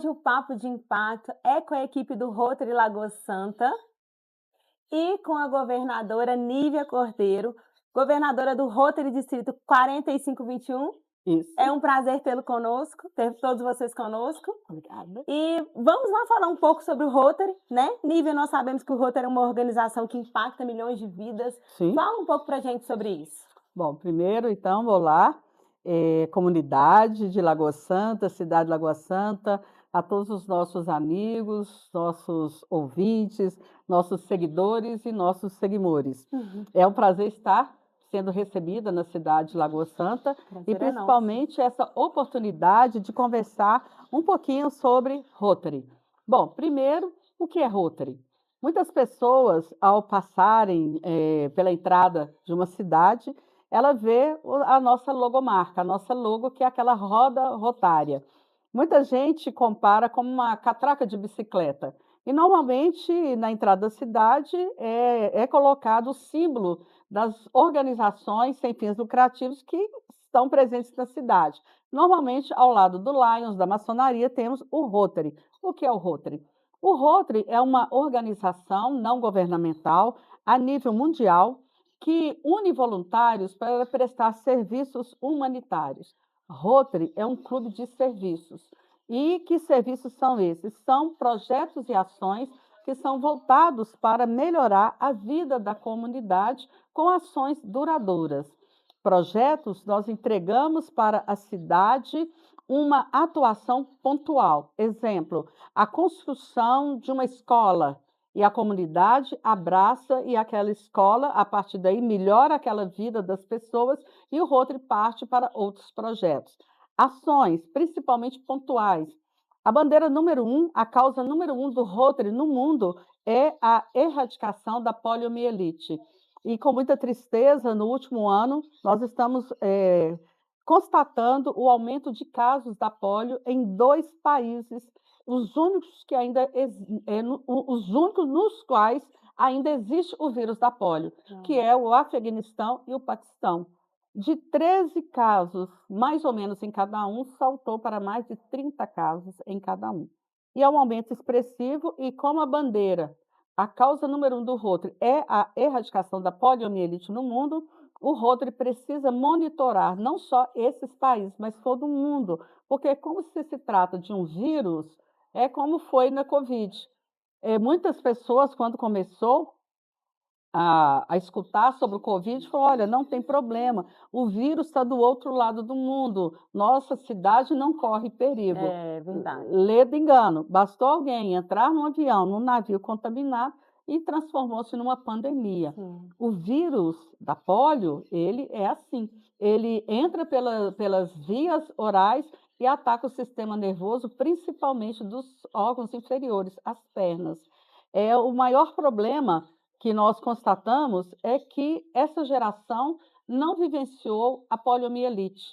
Hoje o Papo de Impacto é com a equipe do Rotary Lagoa Santa e com a governadora Nívia Cordeiro, governadora do Rotary Distrito 4521. Isso. É um prazer tê-lo conosco, ter todos vocês conosco. Obrigada. E vamos lá falar um pouco sobre o Rotary, né? Nívia, nós sabemos que o Rotary é uma organização que impacta milhões de vidas. Sim. Fala um pouco pra gente sobre isso. Bom, primeiro, então, olá, comunidade de Lagoa Santa, cidade de Lagoa Santa, a todos os nossos amigos, nossos ouvintes, nossos seguidores e nossos seguimores. É um prazer estar sendo recebida na cidade de Lagoa Santa e principalmente essa oportunidade de conversar um pouquinho sobre Rotary. Bom, primeiro, o que é Rotary? Muitas pessoas, ao passarem pela entrada de uma cidade, ela vê a nossa logomarca, a nossa logo, que é aquela roda rotária. Muita gente compara como uma catraca de bicicleta. E, normalmente, na entrada da cidade, é colocado o símbolo das organizações sem fins lucrativos que estão presentes na cidade. Normalmente, ao lado do Lions, da maçonaria, temos o Rotary. O que é o Rotary? O Rotary é uma organização não governamental a nível mundial que une voluntários para prestar serviços humanitários. Rotary é um clube de serviços. E que serviços são esses? São projetos e ações que são voltados para melhorar a vida da comunidade com ações duradouras. Projetos nós entregamos para a cidade uma atuação pontual. Exemplo, a construção de uma escola e a comunidade abraça e aquela escola, a partir daí, melhora aquela vida das pessoas e o Rotary parte para outros projetos. Ações, principalmente pontuais. A bandeira número 1, a causa número 1 do Rotary no mundo é a erradicação da poliomielite. E com muita tristeza, no último ano, nós estamos constatando o aumento de casos da polio em 2 países, os únicos que ainda os únicos nos quais ainda existe o vírus da polio, que é o Afeganistão e o Paquistão. De 13 casos, mais ou menos em cada um, saltou para mais de 30 casos em cada um. E é um aumento expressivo, e como a bandeira, a causa número 1 do Rotary é a erradicação da poliomielite no mundo, o Rotary precisa monitorar não só esses países, mas todo o mundo, porque como se trata de um vírus, é como foi na Covid. Muitas pessoas, quando começou a escutar sobre o Covid, falaram: olha, não tem problema, o vírus está do outro lado do mundo, nossa cidade não corre perigo. É verdade. Ledo engano, bastou alguém entrar num avião, num navio contaminado e transformou-se numa pandemia. O vírus da polio, ele é assim, ele entra pelas vias orais e ataca o sistema nervoso, principalmente dos órgãos inferiores, as pernas. O maior problema que nós constatamos é que essa geração não vivenciou a poliomielite.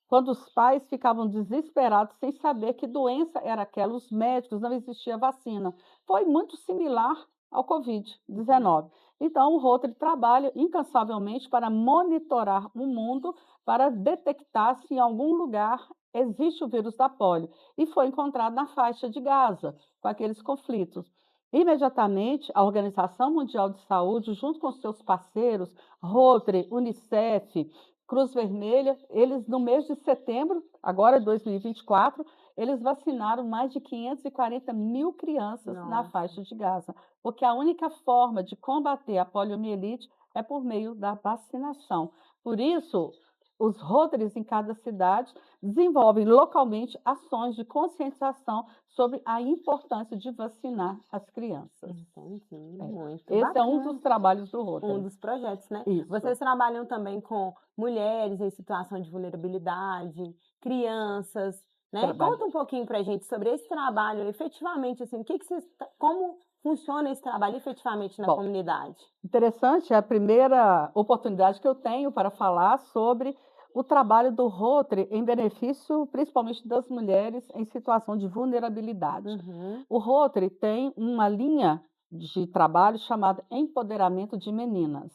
Quando os pais ficavam desesperados sem saber que doença era aquela, os médicos, não existia vacina. Foi muito similar ao Covid-19. Então, o Rotary trabalha incansavelmente para monitorar o mundo, para detectar se em algum lugar existe o vírus da polio. E foi encontrado na faixa de Gaza, com aqueles conflitos. Imediatamente, a Organização Mundial de Saúde, junto com seus parceiros, Rotary, Unicef, Cruz Vermelha, eles no mês de setembro, agora 2024, eles vacinaram mais de 540 mil crianças na faixa de Gaza, porque a única forma de combater a poliomielite é por meio da vacinação. Por isso, os Rotarys em cada cidade desenvolvem localmente ações de conscientização sobre a importância de vacinar as crianças. Entendi, muito Esse bacana. é um dos trabalhos do Rotary. Um dos projetos, né? Isso. Vocês trabalham também com mulheres em situação de vulnerabilidade, crianças, né? Conta um pouquinho para a gente sobre esse trabalho, efetivamente, assim, como funciona esse trabalho efetivamente na comunidade? Interessante, é a primeira oportunidade que eu tenho para falar sobre o trabalho do Rotary em benefício, principalmente das mulheres em situação de vulnerabilidade. O Rotary tem uma linha de trabalho chamada Empoderamento de Meninas.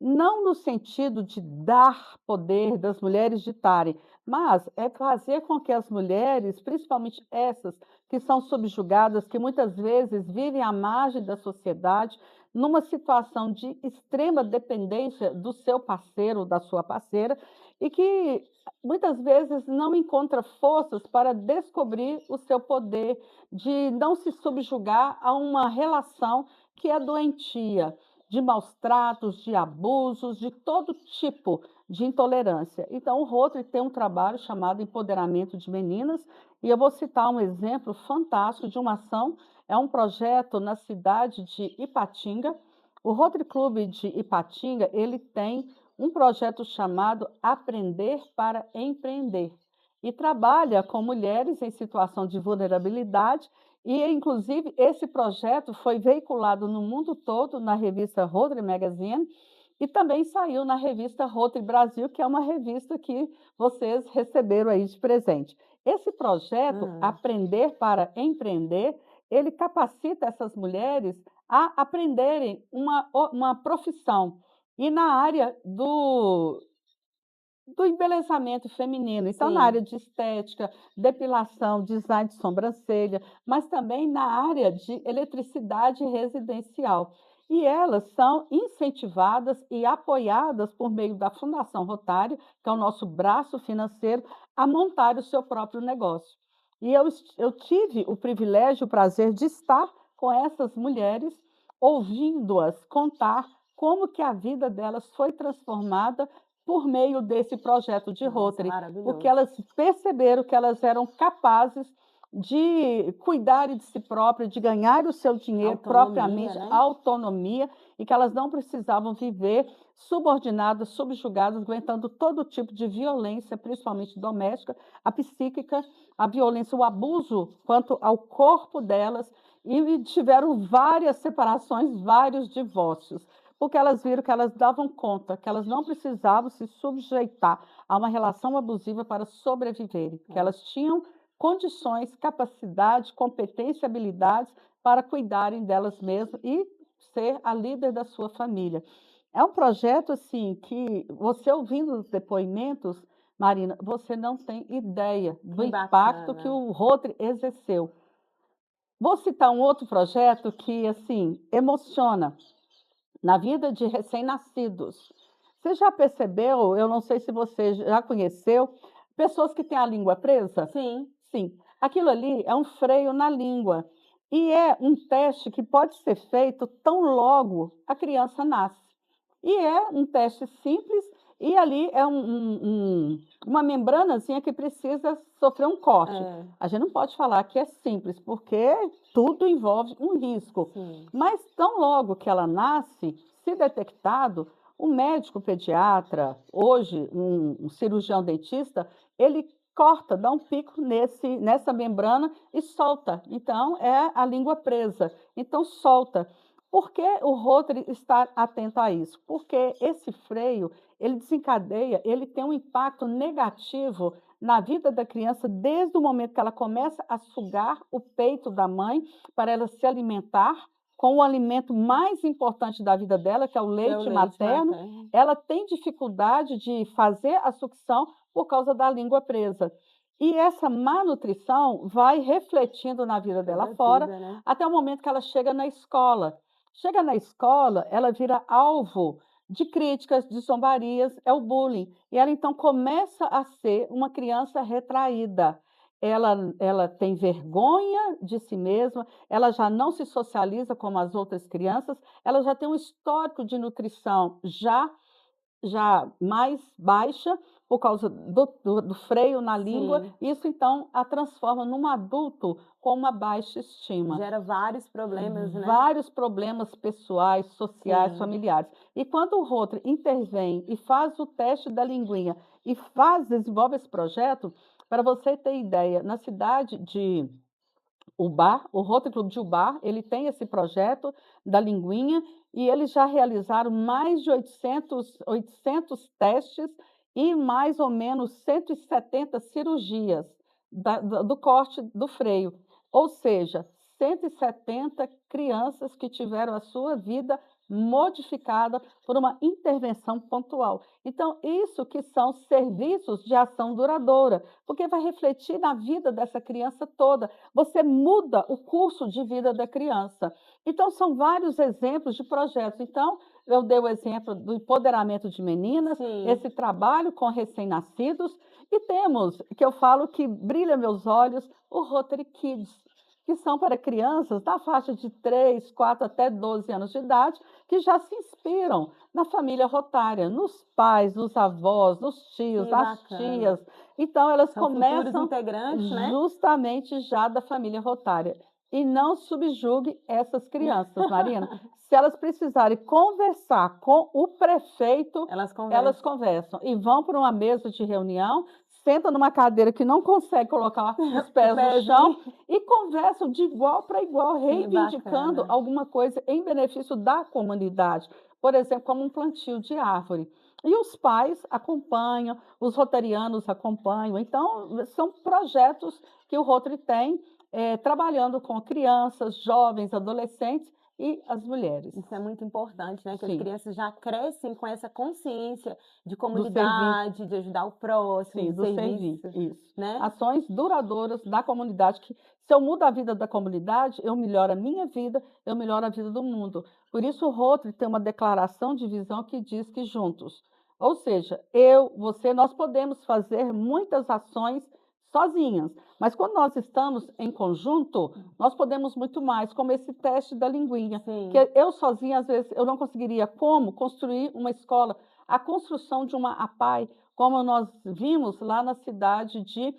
não no sentido de dar poder, das mulheres ditarem, mas é fazer com que as mulheres, principalmente essas que são subjugadas, que muitas vezes vivem à margem da sociedade, numa situação de extrema dependência do seu parceiro, da sua parceira, e que muitas vezes não encontra forças para descobrir o seu poder, de não se subjugar a uma relação que é doentia, de maus tratos, de abusos, de todo tipo de intolerância. Então, o Rotary tem um trabalho chamado Empoderamento de Meninas, e eu vou citar um exemplo fantástico de uma ação. É um projeto na cidade de Ipatinga. O Rotary Clube de Ipatinga, ele tem um projeto chamado Aprender para Empreender, e trabalha com mulheres em situação de vulnerabilidade, e, inclusive, esse projeto foi veiculado no mundo todo na revista Rotary Magazine e também saiu na revista Rotary Brasil, que é uma revista que vocês receberam aí de presente. Esse projeto, Hã. Aprender para Empreender, ele capacita essas mulheres a aprenderem uma profissão. E na área do embelezamento feminino, então na Sim. área de estética, depilação, design de sobrancelha, mas também na área de eletricidade residencial. E elas são incentivadas e apoiadas por meio da Fundação Rotário, que é o nosso braço financeiro, a montar o seu próprio negócio. E eu tive o privilégio, o prazer de estar com essas mulheres, ouvindo-as contar como que a vida delas foi transformada por meio desse projeto de Nossa, Rotary, porque maravilhoso. elas perceberam que elas eram capazes de cuidarem de si próprias, de ganhar o seu dinheiro Autonomia, propriamente, né. autonomia, e que elas não precisavam viver subordinadas, subjugadas, aguentando todo tipo de violência, principalmente doméstica, a psíquica, a violência, o abuso quanto ao corpo delas, e tiveram várias separações, vários divórcios, porque elas viram que elas davam conta, que elas não precisavam se sujeitar a uma relação abusiva para sobreviverem, que É. elas tinham condições, capacidade, competência e habilidades para cuidarem delas mesmas e ser a líder da sua família. É um projeto, assim, que você ouvindo os depoimentos, Marina, você não tem ideia do Que impacto que bacana. o Rotary exerceu. Vou citar um outro projeto que, assim, emociona na vida de recém-nascidos. Você já percebeu, eu não sei se você já conheceu, pessoas que têm a língua presa? Sim. Sim, aquilo ali é um freio na língua e é um teste que pode ser feito tão logo a criança nasce. E é um teste simples e ali é uma membranazinha que precisa sofrer um corte. É, A gente não pode falar que é simples, porque tudo envolve um risco. sim. Mas tão logo que ela nasce, se detectado, o médico pediatra, hoje um cirurgião dentista, ele corta, dá um pico nessa membrana e solta. Então, é a língua presa. Então, solta. Por que o Rotary está atento a isso? Porque esse freio, ele desencadeia, ele tem um impacto negativo na vida da criança desde o momento que ela começa a sugar o peito da mãe para ela se alimentar com o alimento mais importante da vida dela, que é o Que é o leite leite materno. materno. Ela tem dificuldade de fazer a sucção por causa da língua presa. E essa má nutrição vai refletindo na vida dela Toda a fora, vida, né. até o momento que ela chega na escola. Chega na escola, ela vira alvo de críticas, de zombarias, é o bullying. E ela então começa a ser uma criança retraída. Ela tem vergonha de si mesma, ela já não se socializa como as outras crianças, ela já tem um histórico de nutrição já mais baixa, por causa do freio na língua, Sim. isso então a transforma num adulto com uma baixa estima. Gera vários problemas, né. Vários problemas pessoais, sociais, Sim. familiares. E quando o Rotary intervém e faz o teste da linguinha e desenvolve esse projeto, para você ter ideia, na cidade de Ubá, o Rotary Clube de Ubá, ele tem esse projeto da linguinha e eles já realizaram mais de 800 testes e mais ou menos 170 cirurgias do corte do freio. Ou seja, 170 crianças que tiveram a sua vida modificada por uma intervenção pontual. Então, isso que são serviços de ação duradoura, porque vai refletir na vida dessa criança toda. Você muda o curso de vida da criança. Então, são vários exemplos de projetos. Então, eu dei o exemplo do empoderamento de meninas, Sim. esse trabalho com recém-nascidos, e temos, que eu falo que brilha meus olhos, o Rotary Kids, que são para crianças da faixa de 3, 4 até 12 anos de idade, que já se inspiram na família rotária, nos pais, nos avós, nos tios, Que nas bacana. tias. Então, elas São futuros começam integrantes, né? justamente já da família rotária. E não subjugue essas crianças, Marina. Se elas precisarem conversar com o prefeito, Elas elas conversam. conversam e vão para uma mesa de reunião, sentam numa cadeira que não consegue colocar os pés no chão e conversam de igual para igual, reivindicando bacana. alguma coisa em benefício da comunidade. Por exemplo, como um plantio de árvore. E os pais acompanham, os rotarianos acompanham. Então, são projetos que o Rotary tem, trabalhando com crianças, jovens, adolescentes e as mulheres. Isso é muito importante, né? Que as Sim. crianças já crescem com essa consciência de Do serviço. comunidade, de ajudar o próximo, Sim, de do serviço, serviço, isso. né? Ações duradouras da comunidade, que se eu mudo a vida da comunidade, eu melhoro a minha vida, eu melhoro a vida do mundo. Por isso o Rotary tem uma declaração de visão que diz que juntos, ou seja, eu, você, nós podemos fazer muitas ações sozinhas, mas quando nós estamos em conjunto, nós podemos muito mais, como esse teste da linguinha, Sim. que eu sozinha, às vezes, eu não conseguiria como construir uma escola, a construção de uma APAE, como nós vimos lá na cidade de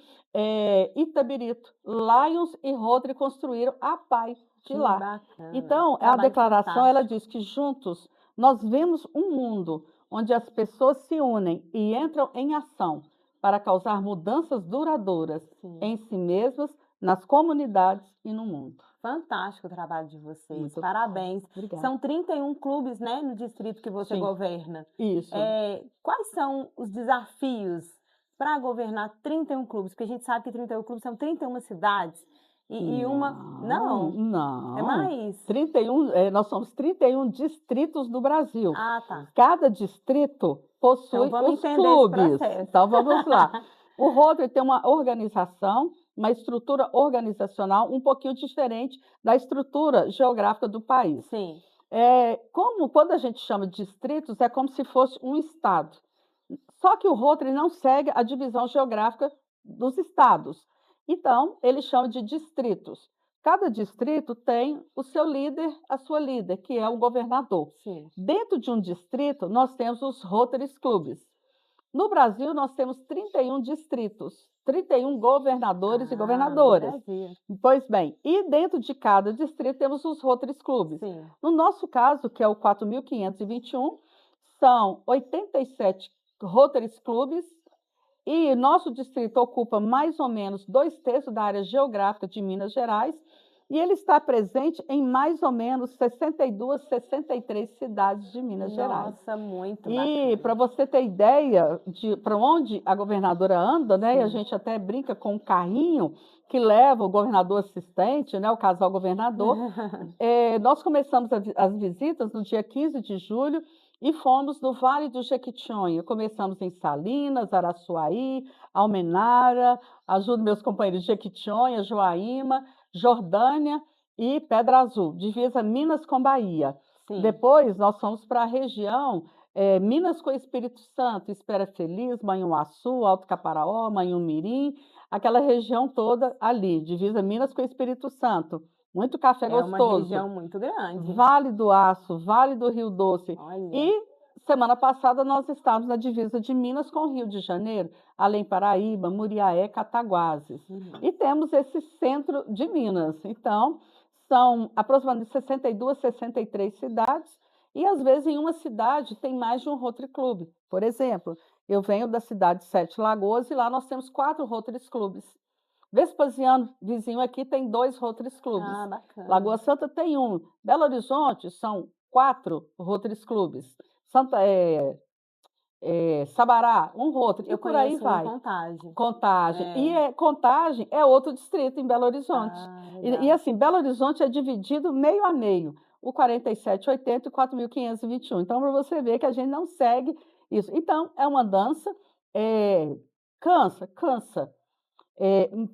Itabirito. Lions e Rotary construíram a APAE de Que lá. bacana. Então, a Trabalho declaração, ela fantástico. diz que juntos nós vemos um mundo onde as pessoas se unem e entram em ação para causar mudanças duradouras Sim. em si mesmas, nas comunidades e no mundo. Fantástico o trabalho de vocês. Muito Parabéns. obrigada. São 31 clubes, né, no distrito que você Sim. governa. Isso. Quais são os desafios para governar 31 clubes? Porque a gente sabe que 31 clubes são 31 cidades e uma... Não, Não. é mais. 31, nós somos 31 distritos do Brasil. Ah, tá. Cada distrito possui Então vamos os entender esse clubes. processo. Então vamos lá. O Rotary tem uma organização, uma estrutura organizacional um pouquinho diferente da estrutura geográfica do país. Sim. Quando a gente chama de distritos, é como se fosse um estado. Só que o Rotary não segue a divisão geográfica dos estados. Então, ele chama de distritos. Cada distrito tem o seu líder, a sua líder, que é o governador. Sim. Dentro de um distrito, nós temos os Rotary Clubes. No Brasil, nós temos 31 distritos, 31 governadores e governadoras. Brasil. Pois bem, e dentro de cada distrito temos os Rotary Clubes. Sim. No nosso caso, que é o 4.521, são 87 Rotary Clubes, e nosso distrito ocupa mais ou menos 2/3 da área geográfica de Minas Gerais, e ele está presente em mais ou menos 62, 63 cidades de Minas Gerais. Nossa, muito E bacana. para você ter ideia de para onde a governadora anda, né? E a Sim. gente até brinca com um carrinho que leva o governador assistente, né? O casal governador. Nós começamos as visitas no dia 15 de julho e fomos no Vale do Jequitinhonha. Começamos em Salinas, Araçuaí, Almenara, ajudo meus companheiros de Jequitinhonha, Joaíma, Jordânia e Pedra Azul, divisa Minas com Bahia. Sim. Depois nós fomos para a região Minas com Espírito Santo, Espera Feliz, Manhuaçu, Alto Caparaó, Manhumirim, aquela região toda ali, divisa Minas com Espírito Santo. Muito café gostoso. É uma região muito grande. Vale do Aço, Vale do Rio Doce. Olha. E semana passada nós estávamos na divisa de Minas com o Rio de Janeiro, além Paraíba, Muriaé, Cataguases. E temos esse centro de Minas. Então, são aproximadamente 62, 63 cidades, e às vezes em uma cidade tem mais de um Rotary Club. Por exemplo, eu venho da cidade de Sete Lagoas e lá nós temos 4 Rotary Clubes. Vespasiano, vizinho aqui, tem 2 Rotary Clubes. Ah, bacana. Lagoa Santa tem 1. Belo Horizonte são 4 Rotary Clubes. Sabará, 1 Rotary. Eu e por aí conheço vai. Contagem. Contagem. Contagem é outro distrito em Belo Horizonte. Ah, E assim, Belo Horizonte é dividido meio a meio. o 4780 e 4521. Então, para você ver que a gente não segue isso. Então, é uma dança, cansa, cansa,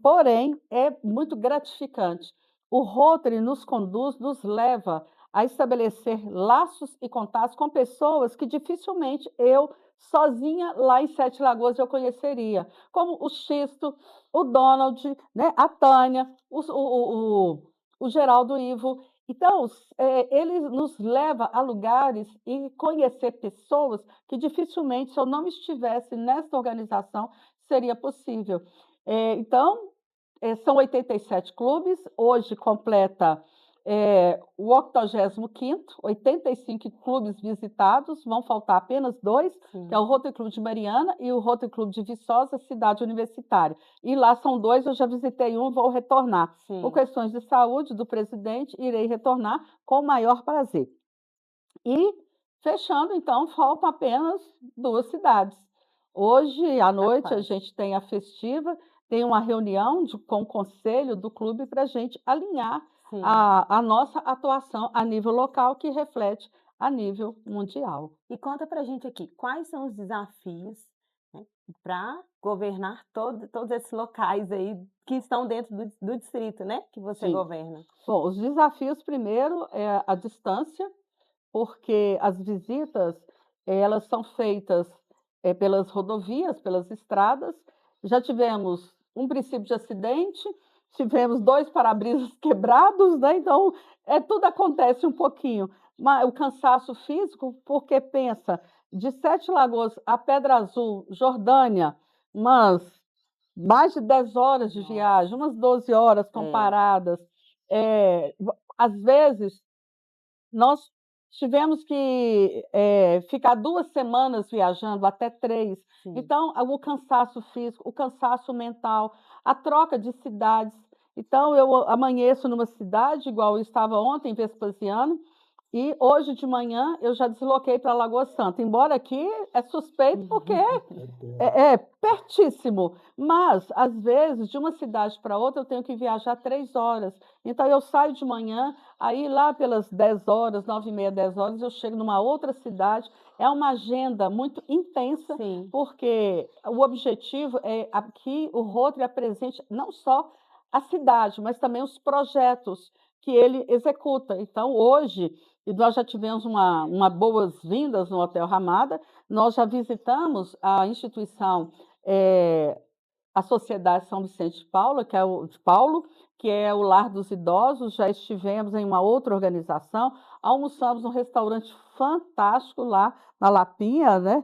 porém, é muito gratificante. O Rotary nos conduz, nos leva a estabelecer laços e contatos com pessoas que dificilmente eu, sozinha, lá em Sete Lagoas, eu conheceria, como o Xisto, o Donald, né, a Tânia, o Geraldo Ivo. Então, ele nos leva a lugares e conhecer pessoas que dificilmente, se eu não estivesse nessa organização, seria possível. Então, são 87 clubes, hoje completa o 85º, 85 clubes visitados, vão faltar apenas 2, que é o Rotary Clube de Mariana e o Rotary Clube de Viçosa, cidade universitária. E lá são 2, eu já visitei um, vou retornar. Sim. Por questões de saúde do presidente, irei retornar com o maior prazer. E, fechando, então, faltam apenas 2 cidades. Hoje à noite a gente tem a festiva, tem uma reunião com o conselho do clube para a gente alinhar a nossa atuação a nível local, que reflete a nível mundial. E conta para a gente aqui, quais são os desafios, né, para governar todos esses locais aí que estão dentro do distrito, né, que você Sim. governa? Bom, os desafios, primeiro, é a distância, porque as visitas, elas são feitas, pelas rodovias, pelas estradas. Já tivemos um princípio de acidente, tivemos 2 para-brisas quebrados, né, então, tudo acontece um pouquinho. O cansaço físico, porque pensa, de Sete Lagoas a Pedra Azul, Jordânia, umas mais de 10 horas de viagem, umas 12 horas comparadas. Às vezes, nós tivemos que ficar 2 semanas viajando, até 3. Sim. Então, o cansaço físico, o cansaço mental, a troca de cidades. Então, eu amanheço numa cidade, igual eu estava ontem, em Vespasiano, e hoje de manhã eu já desloquei para Lagoa Santa, embora aqui é suspeito porque é pertíssimo, mas às vezes de uma cidade para outra eu tenho que viajar 3 horas. Então eu saio de manhã, aí lá pelas 10 horas, 9h30, 10 horas, eu chego numa outra cidade. É uma agenda muito intensa, Sim. porque o objetivo é aqui o Rotary apresente não só a cidade, mas também os projetos que ele executa. Então hoje, e nós já tivemos uma boas-vindas no Hotel Ramada, nós já visitamos a instituição, a Sociedade São Vicente de Paulo, que é o Lar dos Idosos. Já estivemos em uma outra organização, almoçamos num restaurante fantástico lá na Lapinha, né,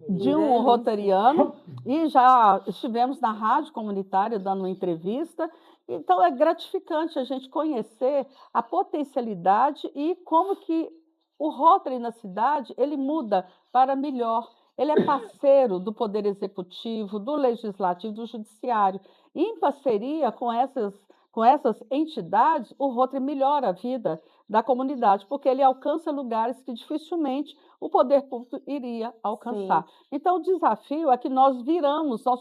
de um rotariano, e já estivemos na rádio comunitária dando uma entrevista. Então é gratificante a gente conhecer a potencialidade e como que o Rotary na cidade, ele muda para melhor. Ele é parceiro do Poder Executivo, do Legislativo, do Judiciário. E em parceria com essas entidades, o Rotary melhora a vida da comunidade, porque ele alcança lugares que dificilmente o poder público iria alcançar. Sim. Então, o desafio é que nós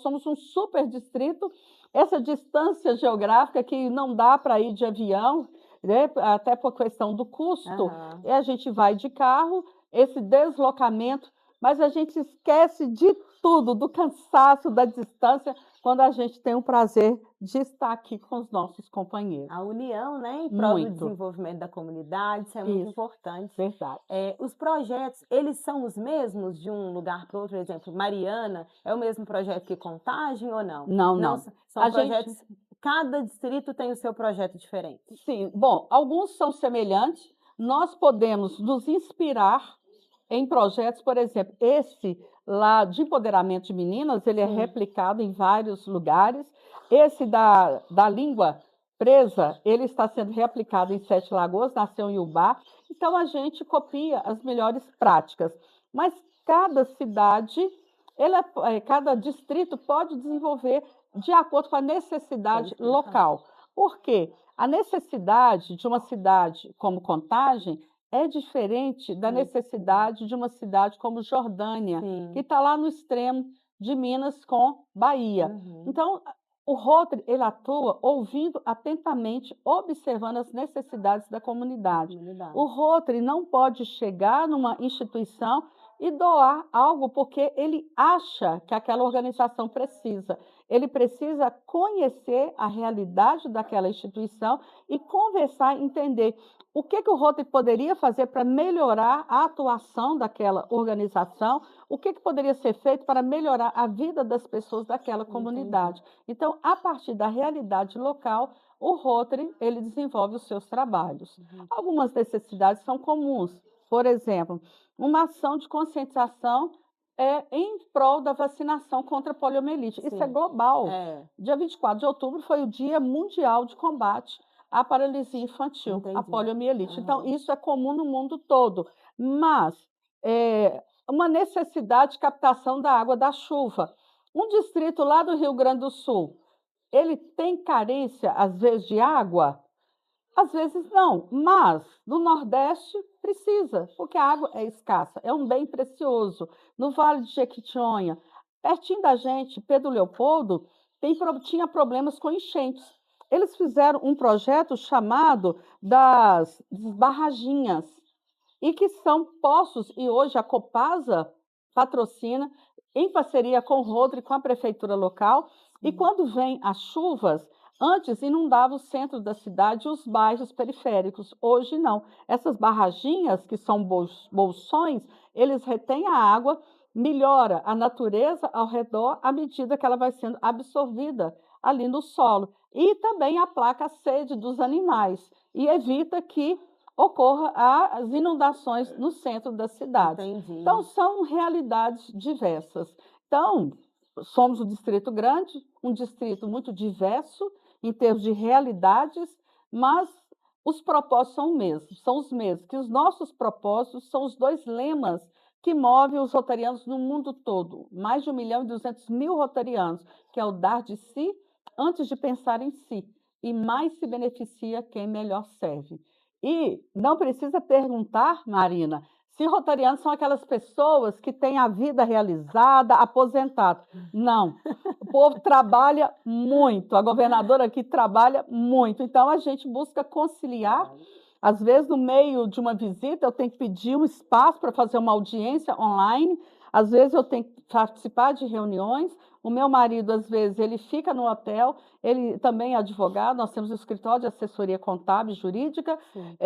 somos um super distrito, essa distância geográfica que não dá para ir de avião, né, até por questão do custo, a gente vai de carro, esse deslocamento, mas a gente esquece de tudo, do cansaço, da distância, quando a gente tem o prazer de estar aqui com os nossos companheiros. A união, né, em prol do Muito. desenvolvimento da comunidade, isso é muito importante. Verdade. Os projetos, eles são os mesmos de um lugar para outro? Por exemplo, Mariana, é o mesmo projeto que Contagem ou não? Não, não. São projetos, cada distrito tem o seu projeto diferente. Sim, bom, alguns são semelhantes. Nós podemos nos inspirar em projetos, por exemplo, esse lá de empoderamento de meninas, ele é replicado em vários lugares. Esse da língua presa, ele está sendo reaplicado em Sete Lagoas, nasceu em Ubá. Então, a gente copia as melhores práticas. Mas cada cidade, cada distrito pode desenvolver de acordo com a necessidade local. Por quê? A necessidade de uma cidade como Contagem é diferente da necessidade de uma cidade como Jordânia, que está lá no extremo de Minas com Bahia. Então, O Rotary, ele atua ouvindo atentamente, observando as necessidades da comunidade. Comunidade. O Rotary não pode chegar numa instituição e doar algo porque ele acha que aquela organização precisa. Ele precisa conhecer a realidade daquela instituição e conversar, entender o que o Rotary poderia fazer para melhorar a atuação daquela organização, o que poderia ser feito para melhorar a vida das pessoas daquela Entendi. comunidade. Então, a partir da realidade local, o Rotary, ele desenvolve os seus trabalhos. Uhum. Algumas necessidades são comuns. Por exemplo, uma ação de conscientização em prol da vacinação contra a poliomielite. Isso é Sim. global. É, Dia 24 de outubro foi o Dia Mundial de Combate à Paralisia Infantil, à entendi. poliomielite. Então, Aham. isso é comum no mundo todo. Mas, uma necessidade de captação da água da chuva. Um distrito lá do Rio Grande do Sul, ele tem carência, às vezes, de água? Às vezes não, mas no Nordeste precisa, porque a água é escassa, é um bem precioso. No Vale de Jequitinhonha, pertinho da gente, Pedro Leopoldo, tinha problemas com enchentes. Eles fizeram um projeto chamado das barraginhas, e que são poços, e hoje a Copasa patrocina, em parceria com o Rotary, com a prefeitura local, e Sim. quando vêm as chuvas, antes inundava o centro da cidade e os bairros periféricos, hoje não. Essas barraginhas, que são bolsões, eles retêm a água, melhora a natureza ao redor à medida que ela vai sendo absorvida ali no solo. E também aplaca a sede dos animais e evita que ocorra as inundações no centro das cidades. Então, Entendi. são realidades diversas. Então, somos um distrito grande, um distrito muito diverso em termos de realidades, mas os propósitos são os mesmos, são os mesmos, que os nossos propósitos são os dois lemas que movem os rotarianos no mundo todo, mais de 1.200.000 rotarianos, que é o dar de si antes de pensar em si, e mais se beneficia quem melhor serve. E não precisa perguntar, Marina, se rotarianos são aquelas pessoas que têm a vida realizada, aposentado. Não, o povo trabalha muito, a governadora aqui trabalha muito, então a gente busca conciliar. Trabalho. Às vezes, no meio de uma visita, eu tenho que pedir um espaço para fazer uma audiência online, às vezes eu tenho que participar de reuniões. O meu marido, às vezes, ele fica no hotel, ele também é advogado, nós temos um escritório de assessoria contábil e jurídica, Sim.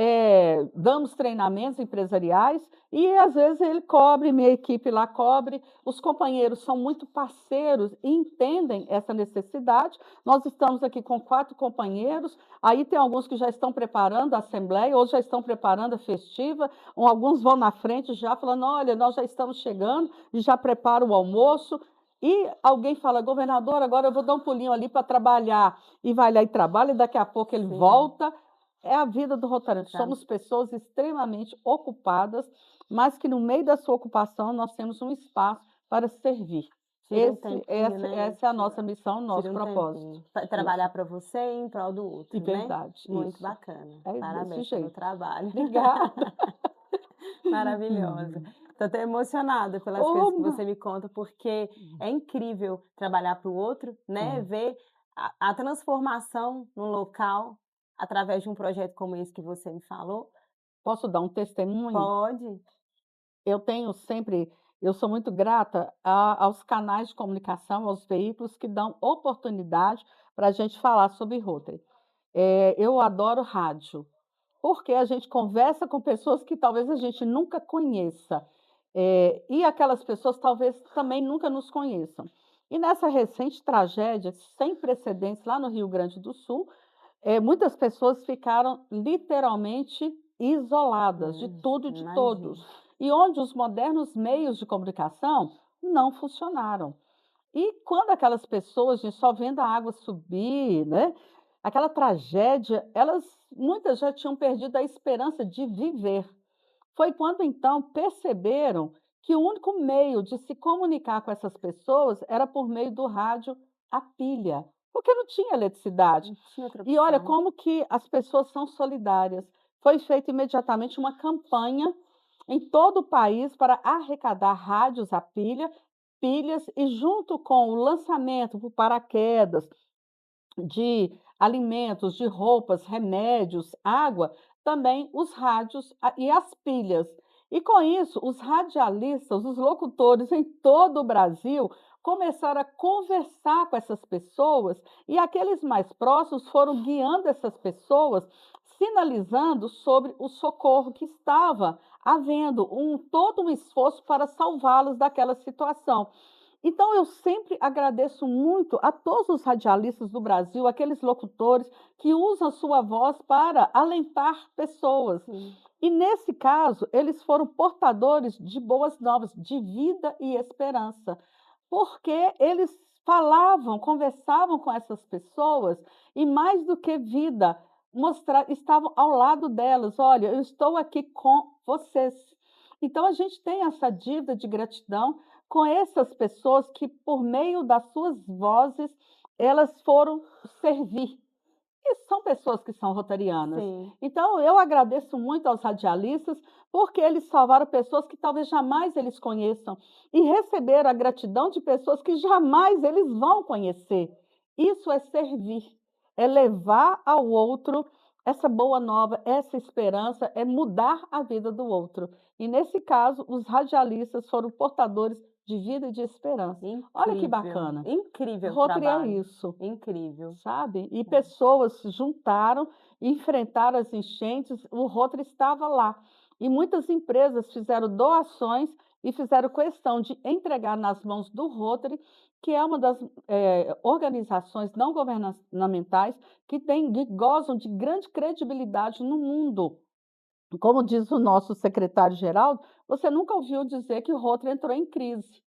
damos treinamentos empresariais e, às vezes, ele cobre, minha equipe lá cobre. Os companheiros são muito parceiros e entendem essa necessidade. Nós estamos aqui com 4 companheiros, aí tem alguns que já estão preparando a assembleia, outros já estão preparando a festiva, alguns vão na frente já falando, olha, nós já estamos chegando, e já prepara o almoço. E alguém fala, governador, agora eu vou dar um pulinho ali para trabalhar, e vai lá e trabalha, e daqui a pouco ele Sim. volta. É a vida do rotariano. Tá. Somos pessoas extremamente ocupadas, mas que no meio da sua ocupação nós temos um espaço para servir. Tira um tempinho, né? Essa é a nossa missão, o nosso Tira um propósito. tempinho. Pra Isso, trabalhar para você e em prol do de outro, né? verdade, Muito isso. bacana. É desse Parabéns pelo jeito. trabalho. Obrigada. Maravilhosa. Estou até emocionada pelas coisas que Uma. você me conta, porque é incrível trabalhar para o outro, né? É. Ver a transformação no local através de um projeto como esse que você me falou. Posso dar um testemunho? Pode? Eu tenho sempre eu sou muito grata aos canais de comunicação, aos veículos que dão oportunidade para a gente falar sobre Rotary. Eu adoro rádio, porque a gente conversa com pessoas que talvez a gente nunca conheça, e aquelas pessoas talvez também nunca nos conheçam. E nessa recente tragédia sem precedentes lá no Rio Grande do Sul, muitas pessoas ficaram literalmente isoladas de tudo e de Imagino. todos, e onde os modernos meios de comunicação não funcionaram. E quando aquelas pessoas, gente, só vendo a água subir, né, aquela tragédia, elas muitas já tinham perdido a esperança de viver. Foi quando então perceberam que o único meio de se comunicar com essas pessoas era por meio do rádio a pilha, porque não tinha eletricidade. Não tinha outra E olha opção. como que as pessoas são solidárias. Foi feita imediatamente uma campanha em todo o país para arrecadar rádios a pilha, pilhas, e junto com o lançamento por paraquedas de alimentos, de roupas, remédios, água, também os rádios e as pilhas. E com isso, os radialistas, os locutores em todo o Brasil começaram a conversar com essas pessoas e aqueles mais próximos foram guiando essas pessoas, sinalizando sobre o socorro que estava havendo, todo um esforço para salvá-los daquela situação. Então, eu sempre agradeço muito a todos os radialistas do Brasil, aqueles locutores que usam a sua voz para alentar pessoas. Sim. E nesse caso, eles foram portadores de boas novas, de vida e esperança, porque eles falavam, conversavam com essas pessoas e mais do que vida, estavam ao lado delas. Olha, eu estou aqui com vocês. Então a gente tem essa dívida de gratidão com essas pessoas que, por meio das suas vozes, elas foram servir. E são pessoas que são rotarianas. Sim. Então, eu agradeço muito aos radialistas, porque eles salvaram pessoas que talvez jamais eles conheçam e receberam a gratidão de pessoas que jamais eles vão conhecer. Isso é servir, é levar ao outro essa boa nova, essa esperança, é mudar a vida do outro. E nesse caso, os radialistas foram portadores de vida e de esperança. Olha que Incrível, bacana. incrível o Rotary é trabalho. isso. Incrível. Sabe? E pessoas se juntaram, enfrentaram as enchentes, o Rotary estava lá. E muitas empresas fizeram doações e fizeram questão de entregar nas mãos do Rotary, que é uma das organizações não governamentais que gozam de grande credibilidade no mundo. Como diz o nosso secretário-geral, você nunca ouviu dizer que o Rotary entrou em crise.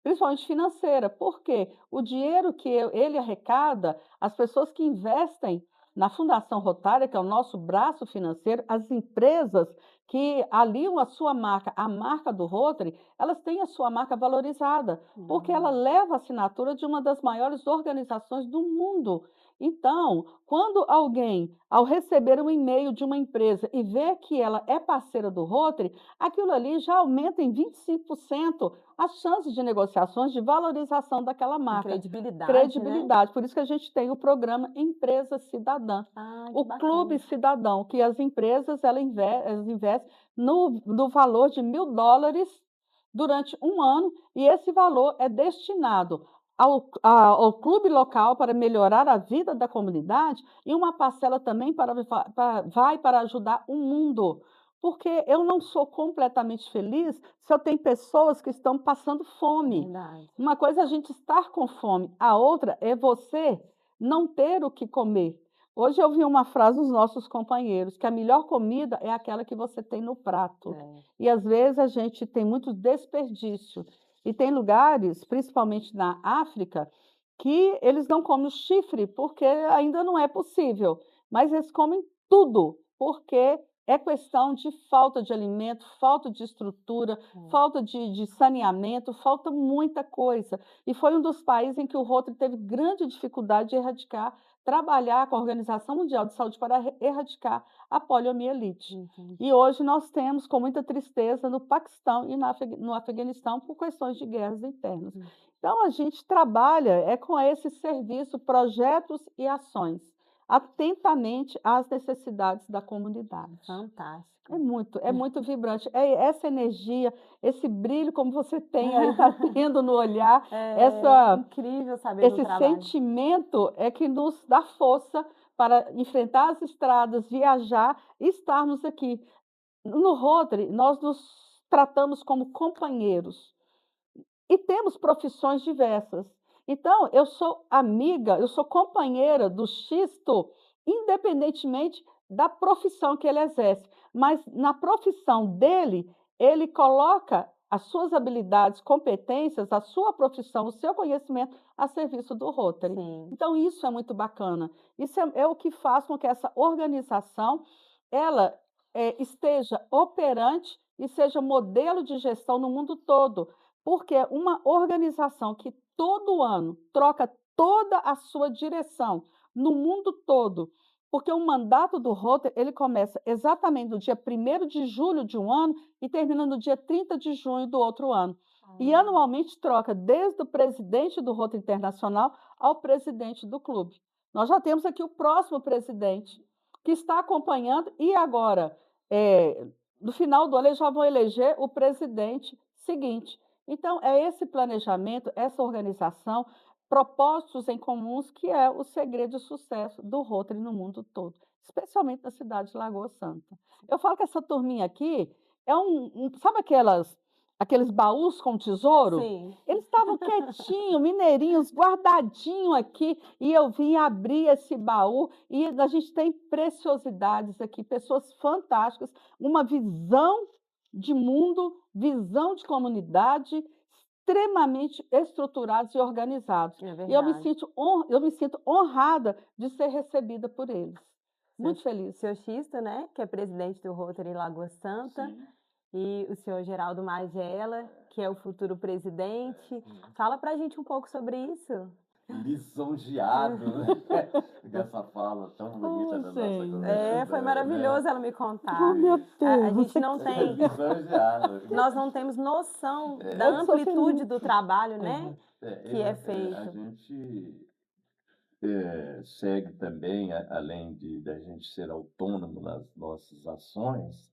Principalmente financeira, porque o dinheiro que ele arrecada, as pessoas que investem na Fundação Rotária, que é o nosso braço financeiro, as empresas que aliam a sua marca à marca do Rotary, elas têm a sua marca valorizada, porque ela leva a assinatura de uma das maiores organizações do mundo. Então, quando alguém, ao receber um e-mail de uma empresa e vê que ela é parceira do Rotary, aquilo ali já aumenta em 25% as chances de negociações de valorização daquela Com marca. credibilidade, né? Credibilidade. Por isso que a gente tem o programa Empresa Cidadã, Ah, que o Clube bacana. Cidadão, que as empresas elas investem no valor de US$ 1.000 durante um ano, e esse valor é destinado ao clube local para melhorar a vida da comunidade e uma parcela também vai para ajudar o mundo. Porque eu não sou completamente feliz se eu tenho pessoas que estão passando fome. Verdade. Uma coisa é a gente estar com fome, a outra é você não ter o que comer. Hoje eu vi uma frase dos nossos companheiros, que a melhor comida é aquela que você tem no prato. É. E às vezes a gente tem muito desperdício. E tem lugares, principalmente na África, que eles não comem o chifre, porque ainda não é possível, mas eles comem tudo, porque é questão de falta de alimento, falta de estrutura, falta de saneamento, falta muita coisa. E foi um dos países em que o Rotary teve grande dificuldade de erradicar, trabalhar com a Organização Mundial de Saúde para erradicar a poliomielite. Entendi. E hoje nós temos, com muita tristeza, no Paquistão e no Afeganistão, por questões de guerras internas. Então, a gente trabalha com esse serviço, projetos e ações, atentamente às necessidades da comunidade. Fantástico. É muito vibrante. É essa energia, esse brilho como você tem aí, está tendo no olhar, É incrível saber do esse trabalho. sentimento é que nos dá força para enfrentar as estradas, viajar e estarmos aqui. No Rotary, nós nos tratamos como companheiros. E temos profissões diversas. Então, eu sou amiga, eu sou companheira do Xisto, independentemente da profissão que ele exerce. Mas na profissão dele, ele coloca as suas habilidades, competências, a sua profissão, o seu conhecimento a serviço do Rotary. Sim. Então, isso é muito bacana. Isso é o que faz com que essa organização ela esteja operante e seja modelo de gestão no mundo todo. Porque uma organização que todo ano troca toda a sua direção no mundo todo, porque o mandato do Rotary, ele começa exatamente no dia 1º de julho de um ano e termina no dia 30 de junho do outro ano. E anualmente troca desde o presidente do Rotary Internacional ao presidente do clube. Nós já temos aqui o próximo presidente, que está acompanhando, e agora, no final do ano, eles já vão eleger o presidente seguinte. Então, é esse planejamento, essa organização, propósitos em comuns, que é o segredo de sucesso do Rotary no mundo todo, especialmente na cidade de Lagoa Santa. Eu falo que essa turminha aqui é sabe aqueles baús com tesouro? Sim. Eles estavam quietinhos, mineirinhos, guardadinho aqui, e eu vim abrir esse baú, e a gente tem preciosidades aqui, pessoas fantásticas, uma visão de mundo, visão de comunidade, extremamente estruturados e organizados. É E eu me verdade. sinto honrada de ser recebida por eles. Muito feliz. Seu Xisto, né, que é presidente do Rotary Lagoa Santa, e o senhor Geraldo Magela, que é o futuro presidente. Fala pra gente um pouco sobre isso. Lisonjeado, né? Dessa fala tão bonita da nossa gente. conversa. Foi maravilhoso ela me contar. Oh, meu A Deus. gente não tem, Lisonjeado. nós não temos noção da Eu sou amplitude feliz. do trabalho, né? que é feito. A gente segue também, além da gente ser autônomo nas nossas ações,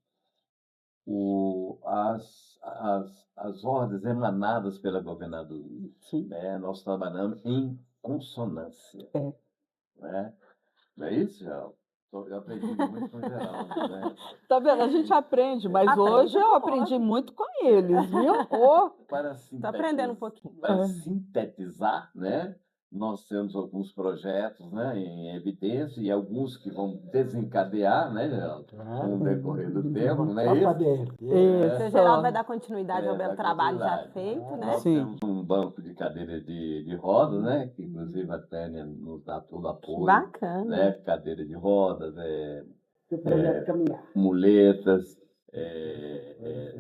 as ordens emanadas pela governadoria. Sim. Né? Nós trabalhamos em consonância. É. Né? Não é isso, Geraldo? Eu aprendi muito com o Geraldo, né? Tá vendo? A gente aprende, mas Aprende hoje eu com aprendi muito com eles, viu? Oh, Para Tô aprendendo um pouquinho. Para sintetizar, né? Nós temos alguns projetos, né, em evidência e alguns que vão desencadear, né, Geraldo? Com o decorrer do tempo, não é isso? O seu Geraldo vai dar continuidade ao belo dar trabalho já continuidade. feito, né? Nós Sim. temos um banco de cadeira de rodas, né? Que inclusive a Tânia nos dá todo apoio. Bacana. Né? Cadeira de rodas, O projeto caminhar. muletas,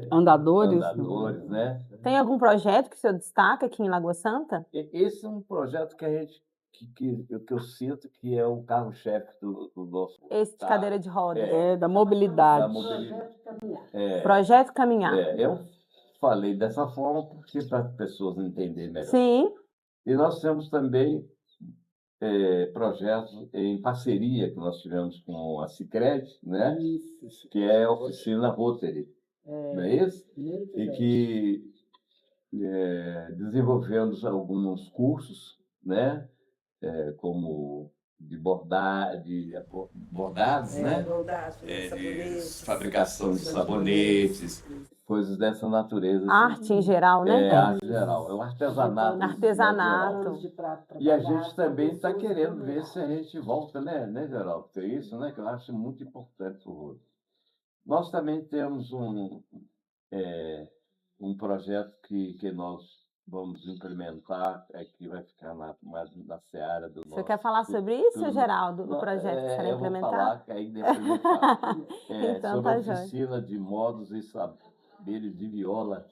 Andadores. andadores, né? Tem algum projeto que o senhor destaca aqui em Lagoa Santa? Esse é um projeto que a gente que eu sinto que é o carro-chefe do nosso. Esse de cadeira de rodas. Da Da mobilidade. mobilidade. Projeto Caminhar. Eu falei dessa forma porque para as pessoas entenderem melhor. Sim. E nós temos também projetos em parceria que nós tivemos com a Sicredi, né? Que é a oficina Rotary, não é isso? E que desenvolvemos alguns cursos, né? Como de bordados, né? De fabricação de sabonetes, coisas dessa natureza. Arte em geral, né? Arte em geral, é o artesanato. Artesanato. E a gente também está querendo ver se a gente volta, né, Geraldo? É isso, né, que eu acho muito importante para o Rotary. Nós também temos um projeto que nós vamos implementar, que vai ficar mais na seara do nosso... Você quer falar sobre isso, Geraldo? O projeto que será implementado? Eu vou falar, que aí depois eu falo. Então, sobre a tá jóia. oficina de modos e saberes de viola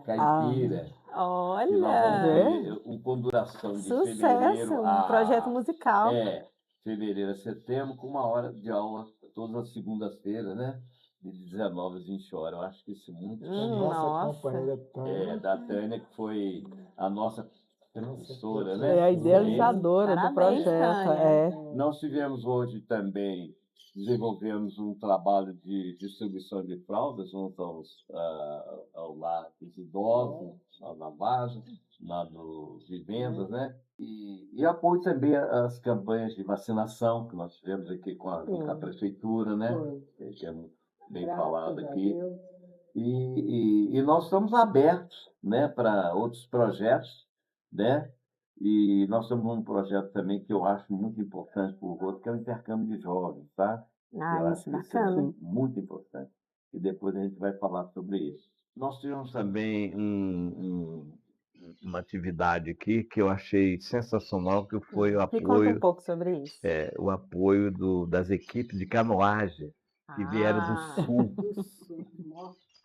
caipira. Que nós vamos Olha! ter com duração de Sucesso! fevereiro Um projeto musical. Fevereiro a setembro, com 1 hora de aula todas as segundas-feiras, né? De 19 às 20 horas. Eu acho que isso é muito Nossa. companheira Tânia. da Tânia, que foi a nossa professora, né? É a idealizadora do Parabéns, projeto. Tânia. Nós tivemos hoje também, desenvolvemos um trabalho de distribuição de fraldas junto ao lar dos idosos, na Vargem, lá no Vivendas, né? E apoio também às campanhas de vacinação que nós tivemos aqui com a prefeitura, né? Que é bem falado aqui. E nós estamos abertos, né, para outros projetos, né? E nós temos um projeto também que eu acho muito importante para o Rotary, que é o intercâmbio de jovens, tá? Eu acho Isso, que isso é bacana. muito importante. E depois a gente vai falar sobre isso. Nós tivemos também uma atividade aqui que eu achei sensacional, que foi o Me conta apoio, um pouco sobre isso. o apoio das equipes de canoagem que vieram do Sul,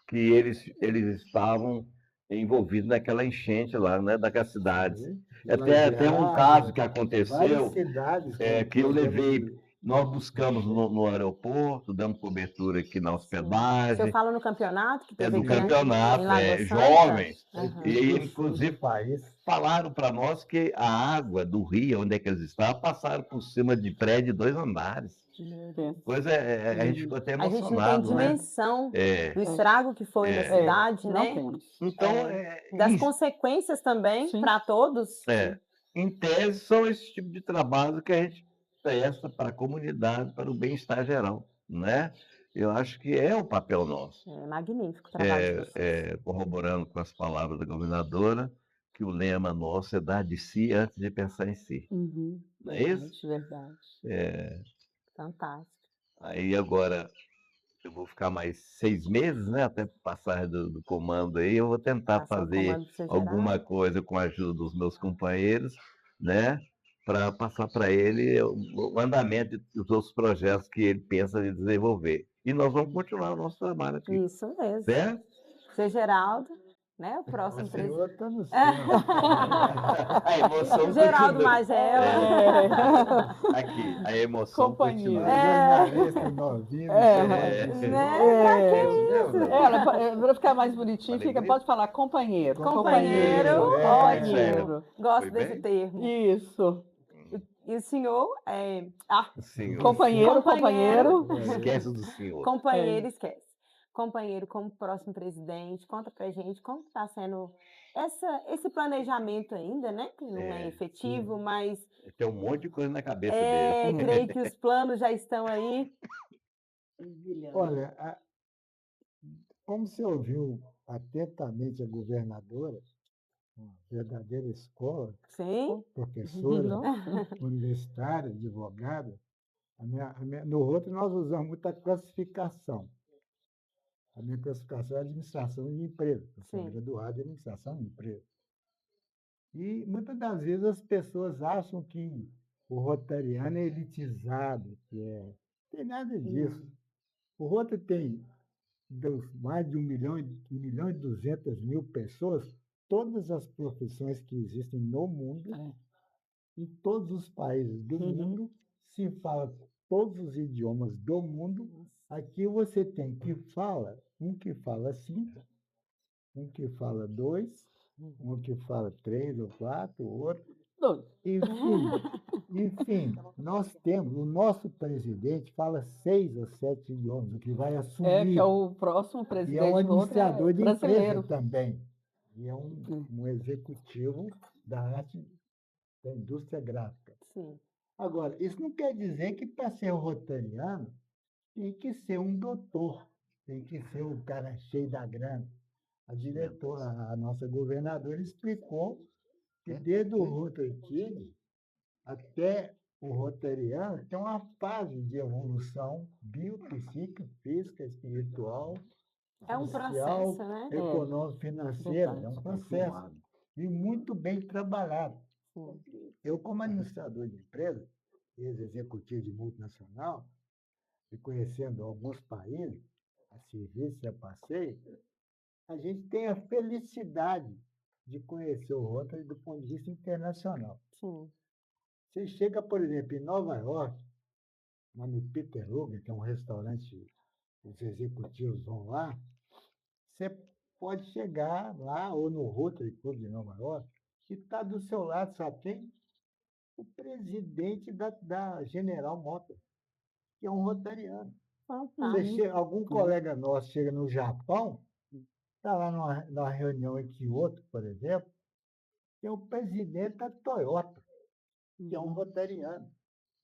que eles estavam envolvidos naquela enchente lá, né, daquela cidade. Até um caso que aconteceu, que eu levei, nós buscamos no aeroporto, damos cobertura aqui na O hospedagem, senhor fala no campeonato que teve no aqui, né? campeonato, Em Lagoa Santa? jovens, Aham. e inclusive falaram para nós que a água do rio, onde é que eles estavam, passaram por cima de prédio de 2 andares. Coisa, a gente ficou até A gente não tem emocionado, né? dimensão É, do estrago que foi na cidade, não né? temos. então, Das consequências também Sim. para todos. em tese, são esse tipo de trabalho que a gente presta para a comunidade, para o bem-estar geral, né? Eu acho que é o papel nosso. É magnífico o trabalho de vocês. Corroborando com as palavras da governadora, que o lema nosso é dar de si antes de pensar em si. Não é isso? Verdade. Fantástico. Aí agora eu vou ficar mais 6 meses, né? Até passar do comando aí, eu vou tentar Passar o fazer comando pro seu alguma Geraldo. coisa com a ajuda dos meus companheiros, né? Para passar para ele o andamento dos outros projetos que ele pensa em desenvolver. E nós vamos continuar o nosso trabalho aqui. Isso mesmo. Certo? Seu Geraldo, né? O próximo O presidente. senhor está no céu. A emoção Geraldo continua. Magela. Aqui, a emoção Companheiro. continua. Jornalista novinho. Para ficar mais bonitinho, Falei pode falar companheiro. Companheiro, Companheiro. Gosto Foi desse bem? termo. Isso. E o senhor Senhor. Companheiro. Esquece do senhor. companheiro, esquece. Companheiro, como próximo presidente, conta pra gente como está sendo esse planejamento ainda, né? Que não é efetivo, mas Tem um monte de coisa na cabeça dele. creio que os planos já estão aí. Olha, como você ouviu atentamente a governadora, uma verdadeira escola, Sim. professora, universitária, advogada, no outro nós usamos muita classificação. A minha classificação é administração de empresa. Eu sou Sim. graduado em administração de empresa. E muitas das vezes as pessoas acham que o rotariano é elitizado, não tem nada disso. O Rotary tem mais de 1 milhão e 200 mil pessoas, todas as profissões que existem no mundo, em todos os países do mundo, se fala todos os idiomas do mundo. Aqui você tem um que fala 5, um que fala 2, um que fala 3 ou 4, o outro. Enfim, nós temos, o nosso presidente fala 6 ou 7 idiomas, o que vai assumir. Que é o próximo E presidente é um administrador de brasileiro. empresa também. E é um executivo da arte da indústria gráfica. Sim. Agora, isso não quer dizer que para ser rotariano tem que ser um doutor, tem que ser um cara cheio da grana. A diretora, a nossa governadora, explicou que desde o Rotary Kid até o rotariano tem uma fase de evolução biopsíquica, física, espiritual, É um social, processo, né? econômico, financeiro. É um processo. E muito bem trabalhado. Eu, como administrador de empresa, ex-executivo de multinacional, e conhecendo alguns países, a serviço e a passeio, a gente tem a felicidade de conhecer o Rotary do ponto de vista internacional. Sim. Você chega, por exemplo, em Nova York, lá no Peter Luger, que é um restaurante, os executivos vão lá, você pode chegar lá, ou no Rotary Club de Nova York, que está do seu lado, só tem o presidente da General Motors, que é um rotariano. Algum colega nosso chega no Japão, está lá numa reunião em Kyoto, por exemplo, tem o presidente da Toyota, que é um rotariano.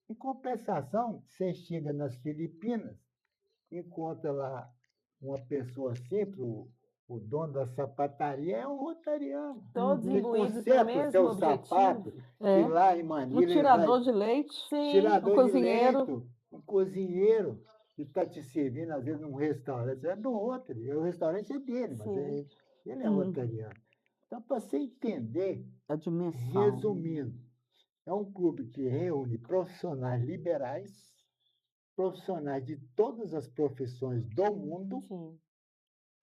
Em compensação, você chega nas Filipinas, encontra lá uma pessoa simples, o dono da sapataria é um rotariano. Todos que imbuídos no conserta o mesmo seu objetivo. sapato, que lá em Manila... Um tirador de leite, tirador um cozinheiro. de leite, um cozinheiro que está te servindo, às vezes, num restaurante. É do Rotary. O restaurante é dele, mas ele é rotariano. Então, para você entender, a dimensão. Resumindo, é um clube que reúne profissionais liberais, profissionais de todas as profissões do mundo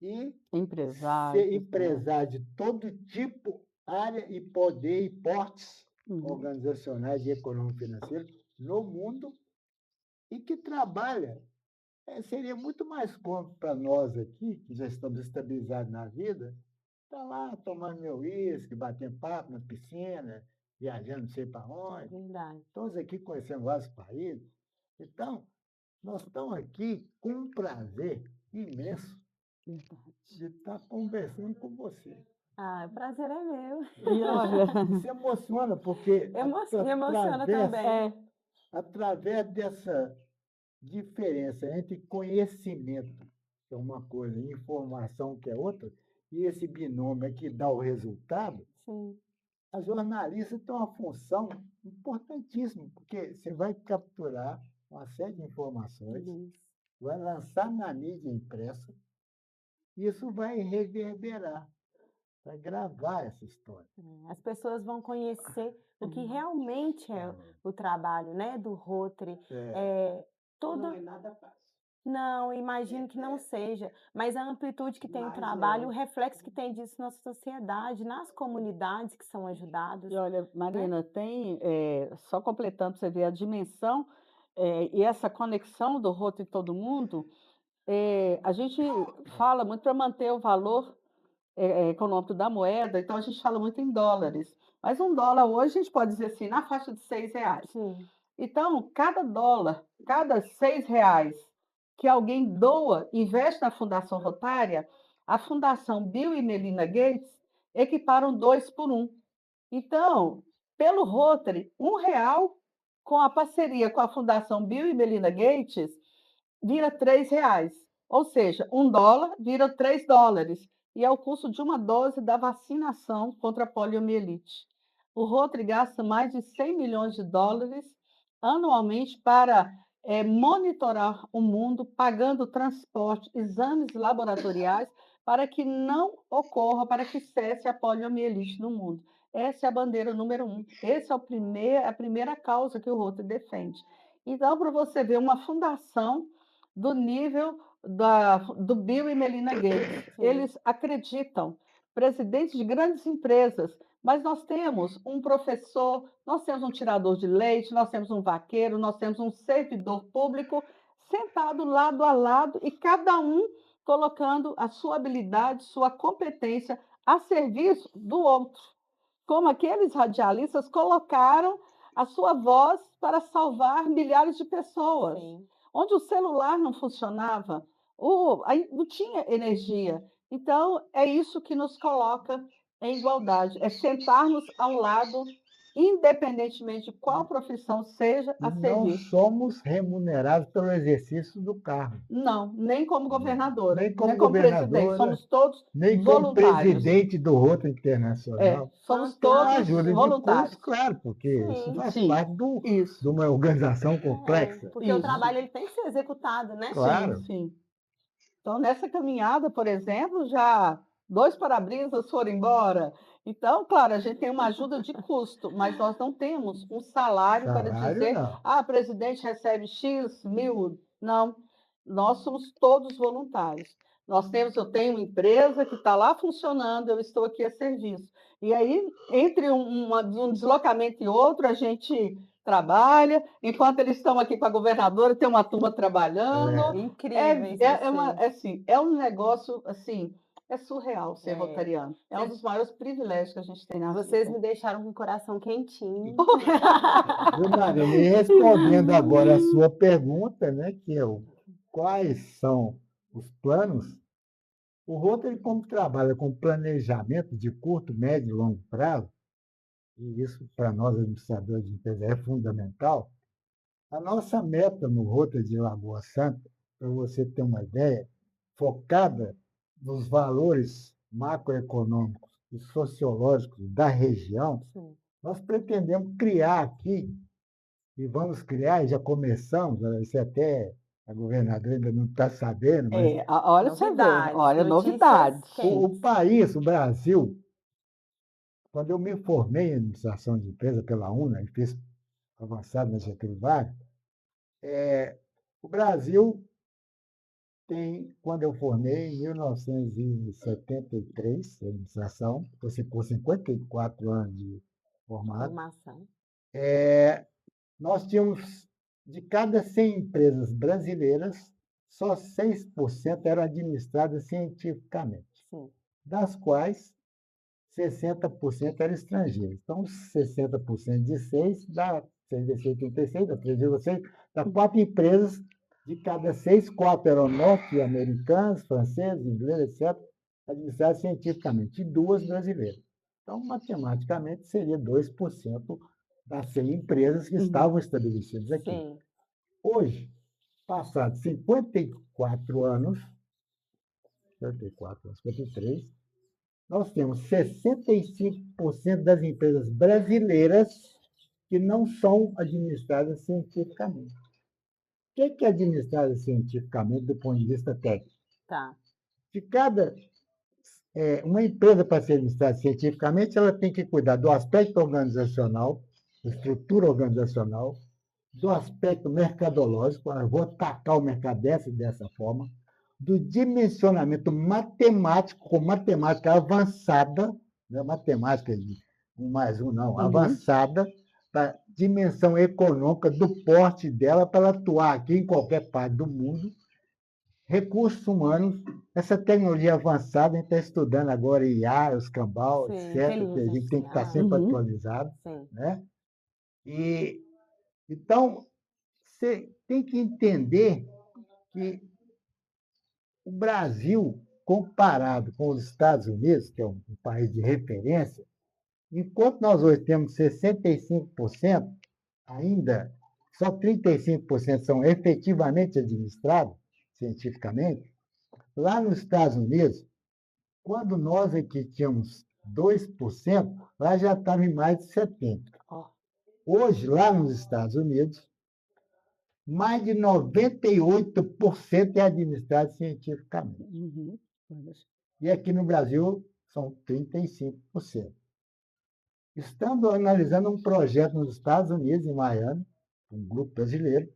e empresários de todo tipo, área e poder e portes organizacionais e econômico-financeiros no mundo e que trabalha. Seria muito mais cômodo para nós aqui, que já estamos estabilizados na vida, Está lá tomando meu uísque, batendo papo na piscina, viajando não sei para onde. Verdade. Todos aqui conhecendo vários países. Então, nós estamos aqui com um prazer imenso de estar conversando com você. Ah, o prazer é meu. E olha, Se emociona, porque Me emociona também. através dessa diferença entre conhecimento, que é uma coisa, e informação, que é outra, e esse binômio é que dá o resultado, Sim. a jornalista tem uma função importantíssima, porque você vai capturar uma série de informações, Isso. vai lançar na mídia impressa, e isso vai reverberar, vai gravar essa história. As pessoas vão conhecer o que realmente é o trabalho, né, do Rotary. Toda... nada fácil. Não, imagino que não seja, mas a amplitude que tem o trabalho, o reflexo que tem disso na sociedade, nas comunidades que são ajudadas. E olha, Marina, tem, só completando para você ver a dimensão e essa conexão do Rotary em todo mundo, a gente fala muito para manter o valor econômico da moeda, então a gente fala muito em dólares. Mas um dólar hoje a gente pode dizer assim, na faixa de R$ 6. Sim. Então, cada dólar, cada R$ 6 que alguém doa, investe na Fundação Rotária, a Fundação Bill e Melinda Gates equiparam 2 por 1. Então, pelo Rotary, R$ 1 com a parceria com a Fundação Bill e Melinda Gates vira R$ 3. Ou seja, $1 vira US$ 3. E é o custo de uma dose da vacinação contra a poliomielite. O Rotary gasta mais de US$ 100 milhões anualmente para monitorar o mundo, pagando transporte, exames laboratoriais, para que não ocorra, para que cesse a poliomielite no mundo. Essa é a bandeira número 1. Essa é a primeira causa que o Rotary defende. Então, para você ver uma fundação do nível do Bill e Melinda Gates, eles acreditam, presidentes de grandes empresas, mas nós temos um professor, nós temos um tirador de leite, nós temos um vaqueiro, nós temos um servidor público sentado lado a lado e cada um colocando a sua habilidade, sua competência a serviço do outro. Como aqueles radialistas colocaram a sua voz para salvar milhares de pessoas. Sim. Onde o celular não funcionava, não tinha energia. Então, é isso que nos coloca em igualdade, é sentarmos ao lado, independentemente de qual profissão seja a Não serviço. somos remunerados pelo exercício do cargo. Não, nem como governadora, Nem como nem como presidente, governadora, somos todos nem como voluntários. presidente do Rotary Internacional. Somos Tem uma todos ajuda de voluntários. custo, claro, porque Sim. isso faz Sim, parte isso. de uma organização complexa. Porque o Isso. trabalho ele tem que ser executado, né? Claro. Sim. Então, nessa caminhada, por exemplo, já 2 para-brisas foram embora. Então, claro, a gente tem uma ajuda de custo, mas nós não temos um salário para dizer, não. o presidente recebe X mil. Não, nós somos todos voluntários. Eu tenho uma empresa que está lá funcionando, eu estou aqui a serviço. E aí, entre um deslocamento e outro, a gente trabalha, enquanto eles estão aqui com a governadora, tem uma turma trabalhando. Incrível. É um negócio assim, é surreal ser rotariano. É um dos maiores privilégios que a gente tem na vida. Vocês me deixaram com o coração quentinho. Maria, me respondendo agora a sua pergunta, né, que é quais são os planos, o Rotary, como trabalha com planejamento de curto, médio e longo prazo, e isso para nós, administradores de empresa, é fundamental, a nossa meta no Rotary de Lagoa Santa, para você ter uma ideia, focada nos valores macroeconômicos e sociológicos da região, Sim. nós pretendemos criar aqui, e vamos criar, e já começamos, isso até a governadora ainda não está sabendo, mas olha você ver, olha, novidades. O país, o Brasil, quando eu me formei em administração de empresa pela UNA, e fiz avançado na Getúlio Vargas, o Brasil tem, quando eu formei, em 1973, a administração, você por 54 anos de Formação. Nós tínhamos, de cada 100 empresas brasileiras, só 6% eram administradas cientificamente, Sim. das quais 60% eram estrangeiros. Então, 60% de 6 dá 6 vezes 6, 36, dá 3,6, dá 4 empresas, de cada 6, 4 eram norte-americanos, franceses, ingleses, etc., administradas cientificamente, e 2 brasileiras. Então, matematicamente, seria 2% das 100 empresas que estavam estabelecidas aqui. Sim. Hoje, passados 54 anos, 53, nós temos 65% das empresas brasileiras que não são administradas cientificamente. O que é administrada cientificamente do ponto de vista técnico? Tá. De cada uma empresa, para ser administrada cientificamente, ela tem que cuidar do aspecto organizacional, da estrutura organizacional, do aspecto mercadológico, eu vou atacar o mercado dessa forma, do dimensionamento matemático, com matemática avançada, não é matemática de 1 mais 1, não, avançada, da dimensão econômica, do porte dela, para ela atuar aqui em qualquer parte do mundo. Recursos humanos, essa tecnologia avançada, a gente está estudando agora IA, os cambal, Sim, etc., que a inteligência gente tem que estar artificial. sempre atualizado. Sim. Né? E, então, você tem que entender que o Brasil, comparado com os Estados Unidos, que é um país de referência, enquanto nós hoje temos 65%, ainda só 35% são efetivamente administrados cientificamente, lá nos Estados Unidos, quando nós aqui tínhamos 2%, lá já estava em mais de 70%. Hoje, lá nos Estados Unidos, mais de 98% é administrado cientificamente. E aqui no Brasil, são 35%. Estando analisando um projeto nos Estados Unidos, em Miami, um grupo brasileiro,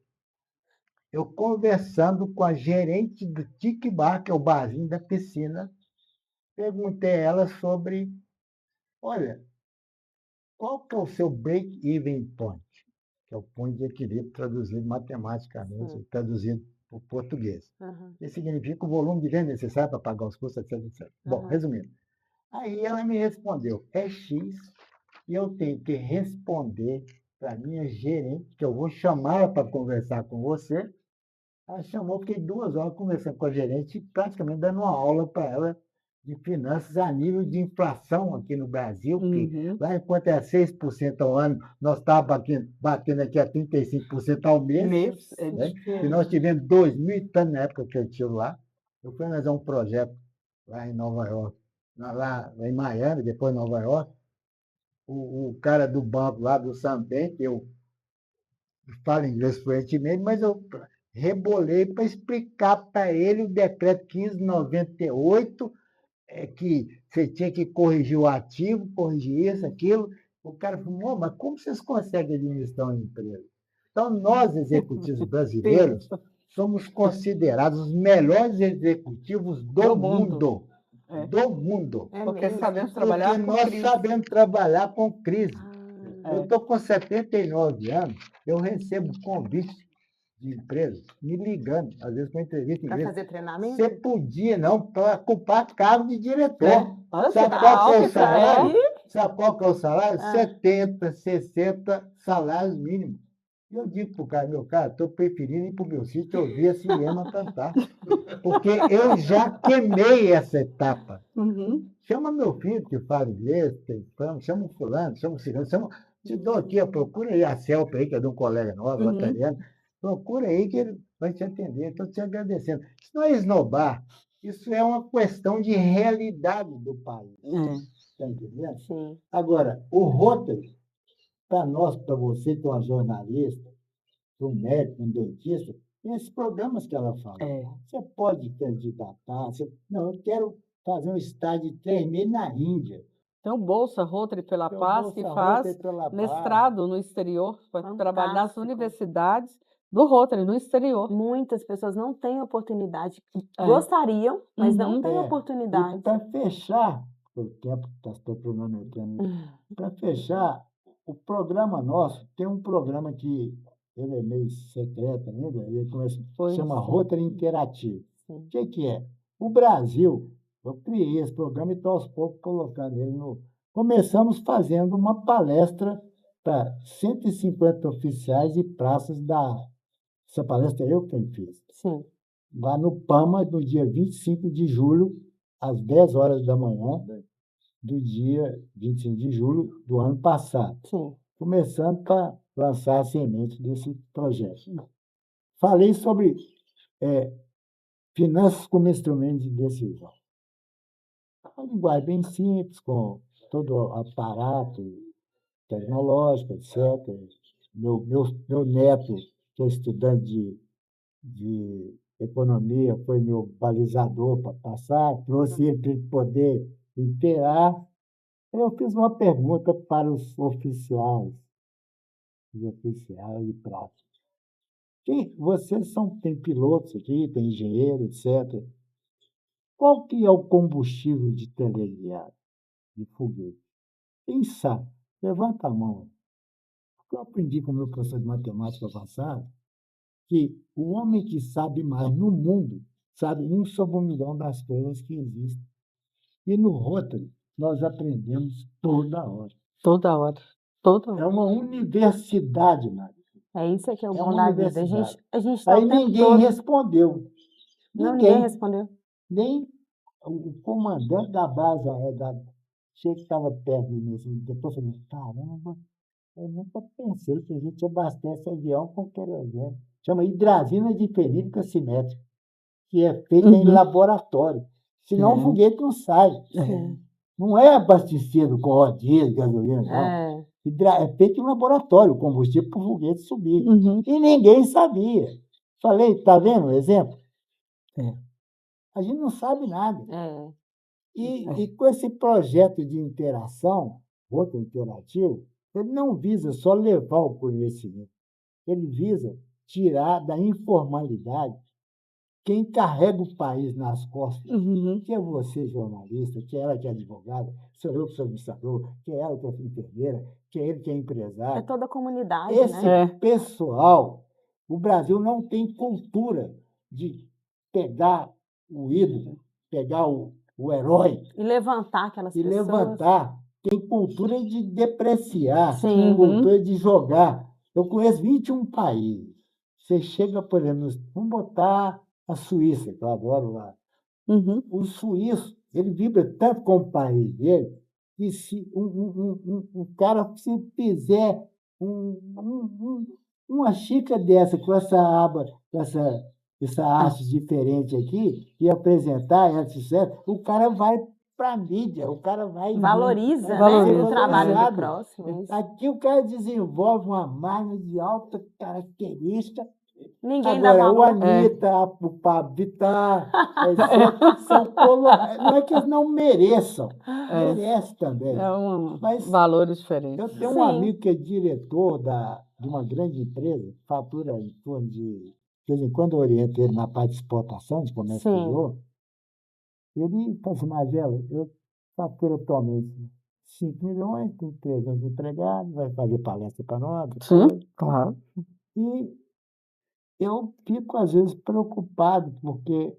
eu conversando com a gerente do Tique Bar, que é o barzinho da piscina, perguntei a ela sobre, olha, qual que é o seu break-even point? Que é o ponto de equilíbrio traduzido matematicamente, traduzido para o português. Que significa o volume de venda necessário para pagar os custos, etc, etc. Bom, resumindo. Aí ela me respondeu, é X, e eu tenho que responder para a minha gerente, que eu vou chamar ela para conversar com você. Ela chamou, fiquei 2 horas conversando com a gerente, praticamente dando uma aula para ela de finanças a nível de inflação aqui no Brasil, que lá enquanto é 6% ao ano, nós estávamos batendo aqui a 35% ao mês. Né? E nós tivemos 2.000 e tanto na época que eu estive lá. Eu fui fazer um projeto lá em Nova York, lá em Miami, depois em Nova York. O cara do banco lá, do Sambank, eu falo inglês fluentemente, mas eu rebolei para explicar para ele o decreto 1598, que você tinha que corrigir o ativo, corrigir isso, aquilo. O cara falou, mas como vocês conseguem administrar uma empresa? Então, nós, executivos brasileiros, somos considerados os melhores executivos do mundo. Do mundo. Porque sabemos Porque trabalhar com nós crise. sabemos trabalhar com crise. Eu estou com 79 anos, eu recebo convites de empresas me ligando, às vezes para entrevista. Para fazer treinamento? Você podia, não, para ocupar cargo de diretor. Olha Sabe só, qual que é o alto salário? salário. Sabe qual que é o salário? 70, 60 salários mínimos. E eu digo para o cara, meu cara, estou preferindo ir para o meu sítio ouvir a Sirema cantar. Porque eu já queimei essa etapa. Chama meu filho que fala inglês, chama o fulano, chama o cigano, te dou aqui, procura aí a Celpa aí, que é de um colega nosso, italiano, procura aí que ele vai te atender. Estou te agradecendo. Isso não é esnobar, isso é uma questão de realidade do país. Está entendendo? Sim. Agora, o Rotary, para nós, para você que é uma jornalista, para um médico, um dentista, tem esses programas que ela fala. Você pode candidatar. Não, eu quero fazer um estágio de 3 meses na Índia. Tem o Bolsa Rotary pela Tem o Paz, Bolsa que faz Rotary pela Paz. mestrado no exterior, para trabalhar nas Fantástico. universidades do Rotary, no exterior. Muitas pessoas não têm oportunidade. Gostariam, mas não têm oportunidade. E para fechar, o tempo está se cronometrando, para fechar, o programa nosso, tem um programa que ele é meio secreto ainda, ele chama Rotary Interativo. O que é? O Brasil Eu criei esse programa e estou aos poucos colocando ele no. Começamos fazendo uma palestra para 150 oficiais e praças da. Essa palestra eu quem fiz. Sim, Lá no PAMA, no dia 25 de julho, às 10 horas da manhã, do dia 25 de julho do ano passado. sim. Começando para lançar a semente desse projeto. Falei sobre finanças como instrumento de decisão. Uma linguagem bem simples, com todo o aparato tecnológico, etc. Meu neto, que é estudante de economia, foi meu balizador para passar, trouxe ele para ele poder inteirar. Eu fiz uma pergunta para os oficiais de prática. Vocês têm pilotos aqui, tem engenheiro, etc. Qual que é o combustível de teleguiado, de foguete? Quem sabe? Levanta a mão. Eu aprendi com o meu professor de matemática avançada que o homem que sabe mais no mundo sabe 1/1.000.000 das coisas que existem. E no Rotary, nós aprendemos toda hora. Toda hora. Toda É hora. uma universidade, Nádia. É isso que é o É bom uma da vida. universidade. A gente está Aí o tempo ninguém todo. respondeu. Não, ninguém respondeu. Nem o comandante da base achei que estava perto de mim, assim, depois eu falei, caramba, eu nunca pensei que a gente abastece avião com querosene. Chama hidrazina difenílica simétrica, que é feita em laboratório. Senão o foguete não sai. Não é abastecido com óleo diesel, gasolina, não. É feito em laboratório, o combustível para o foguete subir. E ninguém sabia. Falei, tá vendo o exemplo? A gente não sabe nada. E com esse projeto de interação, outro interativo, ele não visa só levar o conhecimento, ele visa tirar da informalidade quem carrega o país nas costas, que é você, jornalista, que é ela que é advogada, sou eu que sou administrador, que é ela que é enfermeira, que é ele que é É empresário. toda a comunidade, Esse né? pessoal, o Brasil não tem cultura de pegar o ídolo, pegar o herói E levantar aquelas e pessoas. levantar. Tem cultura de depreciar, Sim. cultura de jogar. Eu conheço 21 países. Você chega, por exemplo, vamos botar a Suíça, que eu adoro lá. O suíço, ele vibra tanto com o país dele, que se um cara, se fizer uma xícara dessa, com essa aba, com essa haste diferente aqui, e apresentar, etc., o cara vai para a mídia, o cara vai... Valoriza, vai né? ser O trabalho do valorizado. próximo. Isso. Aqui o cara desenvolve uma máquina de alta característica. Ninguém dá Agora, o valor. Anitta, o Pablo Vittar, não é que eles não mereçam, merece também. Mas valores diferentes. eu tenho um Sim. amigo que é diretor de uma grande empresa, que fatura em torno de vez em quando eu oriento ele na parte de exportação, de comércio Sim. exterior. Ele fala assim, Magela, eu faturo atualmente 5 milhões, tenho 300 empregados, vai fazer palestra para nós. Sim, claro. E eu fico, às vezes, preocupado, porque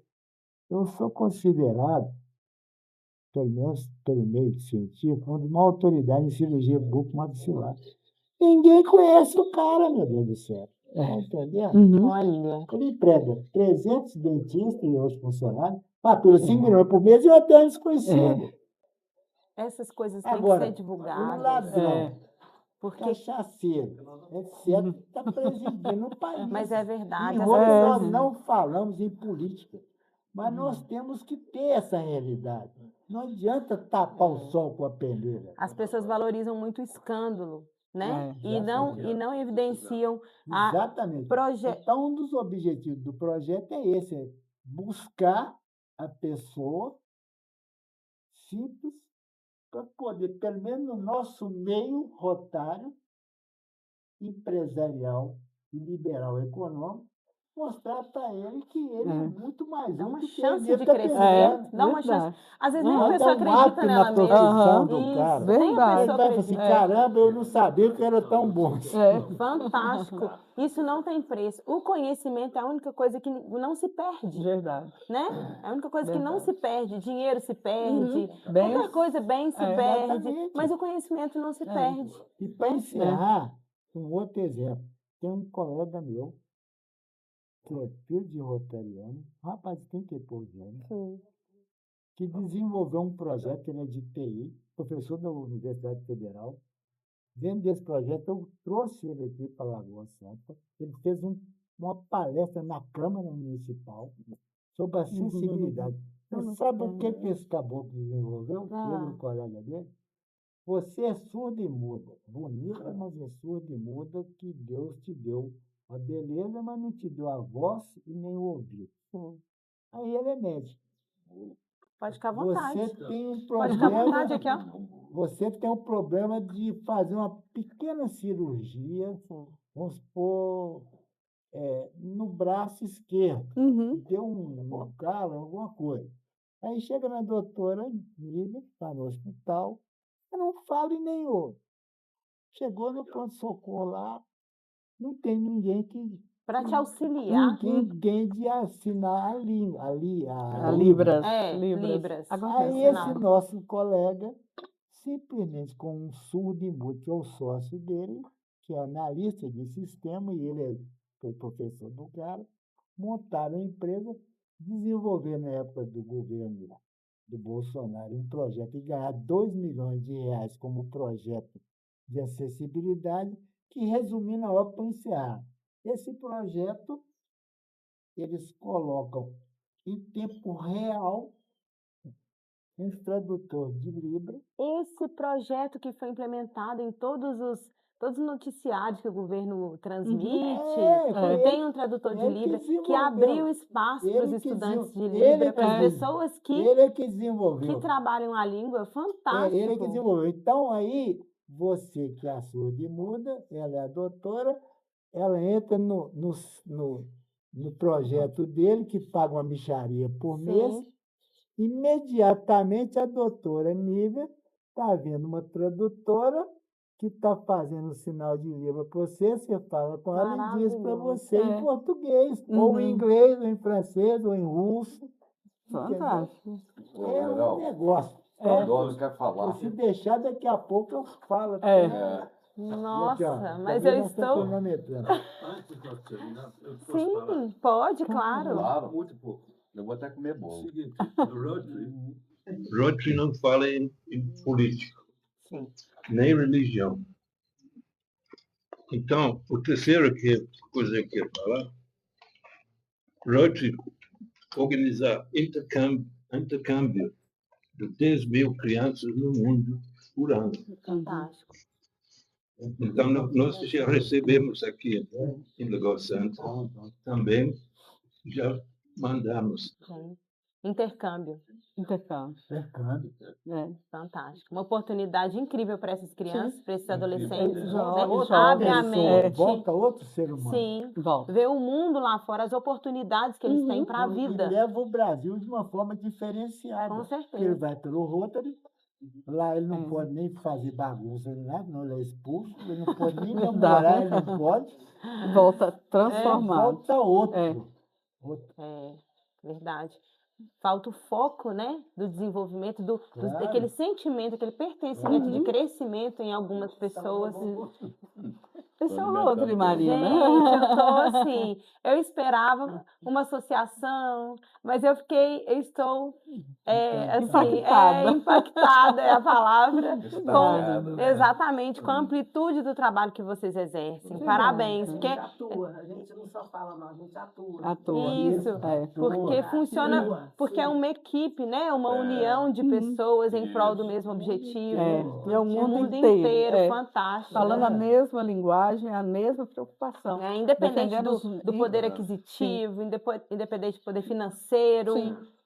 eu sou considerado, pelo menos pelo meio científico, uma autoridade em cirurgia bucomaxilar. Ninguém conhece o cara, meu Deus do céu. Tá entendendo? Olha. Ele emprega 300 dentistas e outros funcionários, fatura 5 milhões por mês e eu até desconhecido. Essas coisas têm que Agora, ser o divulgadas. ladrão, Porque... cachaceiro, etc., está presidindo o país. Mas é verdade. Em As Roma, nós pessoas... não falamos em política, mas nós temos que ter essa realidade. Não adianta tapar o sol com a peneira. As pessoas valorizam muito o escândalo, né? E exatamente. não evidenciam a Exatamente. Então, um dos objetivos do projeto é esse, é buscar a pessoa simples para poder, pelo menos no nosso meio rotário, empresarial e liberal econômico, mostrar para ele que ele é muito mais Dá uma útil que chance ele de tá crescimento, pensando. dá uma chance. verdade. Às vezes nem a Vai pessoa dar um acredita up nela na mesma. profissão do Isso, cara. nem a Verdade. Ele pessoa vai falar assim, acredita. caramba, eu não sabia que era tão bom. Fantástico. Isso não tem preço. O conhecimento é a única coisa que não se perde, Verdade. né? É a única coisa que não se perde. Dinheiro se perde, Bem, qualquer coisa, bem se perde, Exatamente. mas o conhecimento não se perde. E para encerrar, um outro exemplo. Tem um colega meu, que é filho de rotariano, rapaz, tem que poucos anos, Sim. que desenvolveu um projeto, ele é de TI, professor da Universidade Federal. Dentro desse projeto, eu trouxe ele aqui para Lagoa Santa. Ele fez uma palestra na Câmara Municipal sobre a sensibilidade. Você sabe o que esse caboclo desenvolveu? Ele, o colega dele? Você é surdo e muda. Bonita, mas é surdo e muda que Deus te deu a beleza, mas não te deu a voz e nem o ouvido. Aí ele é médico. Pode ficar à vontade. Você tem um Pode ficar à problema. vontade aqui, ó. Você tem um problema de fazer uma pequena cirurgia, vamos supor, no braço esquerdo. Deu um calo, alguma coisa. Aí chega na doutora Nívia, que está no hospital, eu não falo e nem ouve. Chegou no pronto-socorro lá, não tem ninguém que. Para te auxiliar. Ninguém de assinar a língua, a Libras. Libras. Aí esse nosso colega, simplesmente com um surdo e mudo, que é o sócio dele, que é analista de sistema, e ele foi professor do cara, montaram a empresa, desenvolveram na época do governo do Bolsonaro um projeto e ganhar 2 milhões de reais como projeto de acessibilidade, que resumindo a obra para encerrar. Esse projeto, eles colocam em tempo real um tradutor de Libra. Esse projeto que foi implementado em todos os noticiários que o governo transmite, foi tem um tradutor de ele que Libra que desenvolveu. abriu espaço para os Ele que estudantes de desenvol- ele Libra, para as que- pessoas Ele é que desenvolveu. que trabalham a língua. Ele que Fantástico. desenvolveu. Então, aí, você que é surda e muda, ela é a doutora, ela entra no projeto dele, que paga uma mixaria por mês. Sim. Imediatamente, a doutora Nívia está vendo uma tradutora que está fazendo o sinal de Libra para você, você fala com ela e diz para você em português, ou em inglês, ou em francês, ou em russo. Fantástico. É um negócio. O Adoro quer falar. Se deixar, daqui a pouco eu falo. Nossa, mas eu estou. Antes de nós terminar, eu posso falar? Sim, pode, claro. Claro. Muito pouco. Eu vou até comer bolo. Seguinte, no Rotary não fala em política, Sim. nem religião. Então, o terceiro coisa que eu quero falar, Rotary organizar intercâmbio de 10 mil crianças no mundo por ano. Fantástico. Então, nós já recebemos aqui em Lagoa Santa, também já mandamos. Sim. Intercâmbio. Fantástico. Uma oportunidade incrível para essas crianças, para esses adolescentes. Né? Abre a mente. Volta outro ser humano. Sim. Ver o mundo lá fora, as oportunidades que eles têm para a vida. E leva o Brasil de uma forma diferenciada. Com certeza. Ele vai pelo Rotary, lá ele não pode nem fazer bagunça, não, ele é expulso, ele não pode nem namorar, ele não pode. Volta transformado. Volta outro. Verdade. Falta o foco, né, do desenvolvimento, daquele sentimento, aquele pertencimento de crescimento em algumas pessoas. Esse é o Rotary, Marina. Gente, eu tô assim, eu esperava uma associação, mas eu estou impactada é a palavra, exatamente, com a amplitude do trabalho que vocês exercem. Parabéns. Porque A gente não só fala, não, a gente atua. Isso, porque funciona, porque é uma equipe, né? Uma união de pessoas em prol do mesmo objetivo. E é o mundo inteiro. Fantástico. Falando a mesma linguagem, a mesma preocupação. Independente do poder aquisitivo, independente do poder financeiro,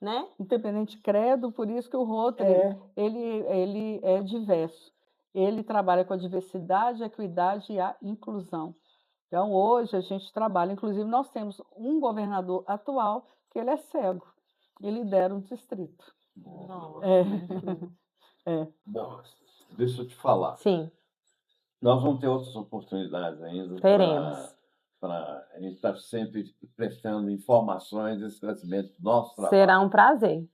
né? Independente de credo, por isso que o Rotary, ele é diverso. Ele trabalha com a diversidade, a equidade e a inclusão. Então, hoje a gente trabalha, inclusive nós temos um governador atual que ele é cego e lidera um distrito. Nossa. É, é. Bom, deixa eu te falar. Sim, Nós vamos ter outras oportunidades ainda teremos. para a gente estar sempre prestando informações e esclarecimentos do nosso trabalho. Será um prazer.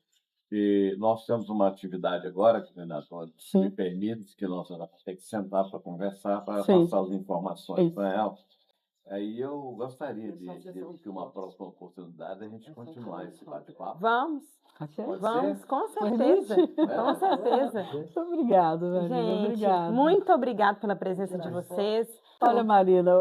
E nós temos uma atividade agora, coordenadora, se Sim. me permite, que nós vamos ter que sentar para conversar, para Sim. passar as informações Isso. para ela. Aí eu gostaria de que uma próxima oportunidade a gente continuar esse bate-papo. Vamos, Ok? vamos, com Permite? certeza. Com certeza. Muito obrigada, Marina. Gente, Obrigada. muito obrigada pela presença de vocês. Olha, Marina,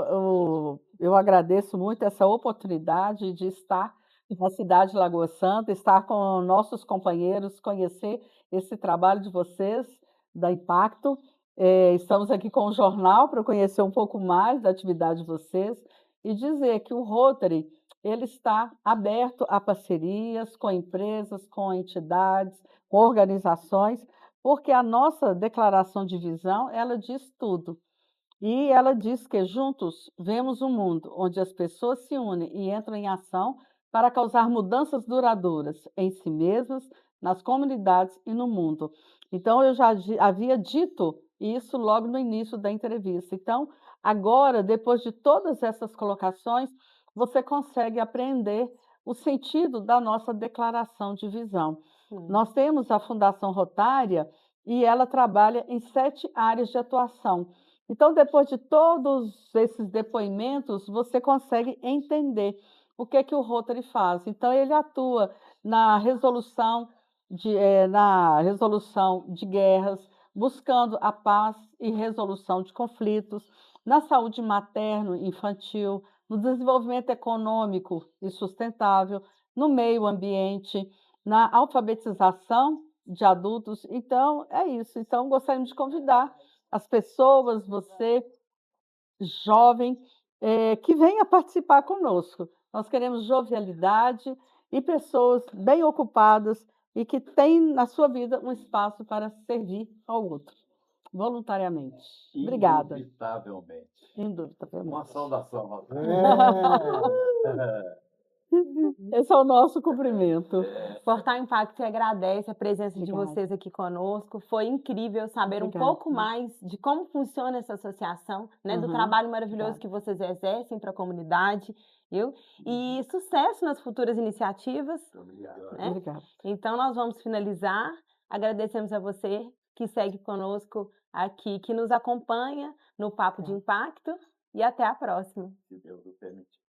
eu agradeço muito essa oportunidade de estar na cidade de Lagoa Santa, estar com nossos companheiros, conhecer esse trabalho de vocês, da Impacto. Estamos aqui com o jornal para conhecer um pouco mais da atividade de vocês e dizer que o Rotary ele está aberto a parcerias com empresas, com entidades, com organizações, porque a nossa declaração de visão, ela diz tudo. E ela diz que juntos vemos um mundo onde as pessoas se unem e entram em ação para causar mudanças duradouras em si mesmas, nas comunidades e no mundo. Então, eu já havia dito isso logo no início da entrevista. Então, agora, depois de todas essas colocações, você consegue apreender o sentido da nossa declaração de visão. Nós temos a Fundação Rotária e ela trabalha em 7 áreas de atuação. Então, depois de todos esses depoimentos, você consegue entender o que o Rotary faz. Então, ele atua na resolução de guerras, buscando a paz e resolução de conflitos, na saúde materno-infantil, no desenvolvimento econômico e sustentável, no meio ambiente, na alfabetização de adultos. Então, é isso. Então, gostaríamos de convidar as pessoas, você, jovem, que venha participar conosco. Nós queremos jovialidade e pessoas bem ocupadas e que têm na sua vida um espaço para servir ao outro, voluntariamente. Obrigada. Indubitavelmente. Indubitavelmente. Uma saudação, Rosário. Esse é o nosso cumprimento. Portal Impacto agradece a presença de Obrigada. vocês aqui conosco. Foi incrível saber um Obrigada. pouco mais de como funciona essa associação, né, do Uhum. trabalho maravilhoso Obrigada. que vocês exercem para a comunidade, viu? E sucesso nas futuras iniciativas. Né? Obrigada. Então, nós vamos finalizar. Agradecemos a você que segue conosco aqui, que nos acompanha no Papo de Impacto. E até a próxima. Se Deus o permitir.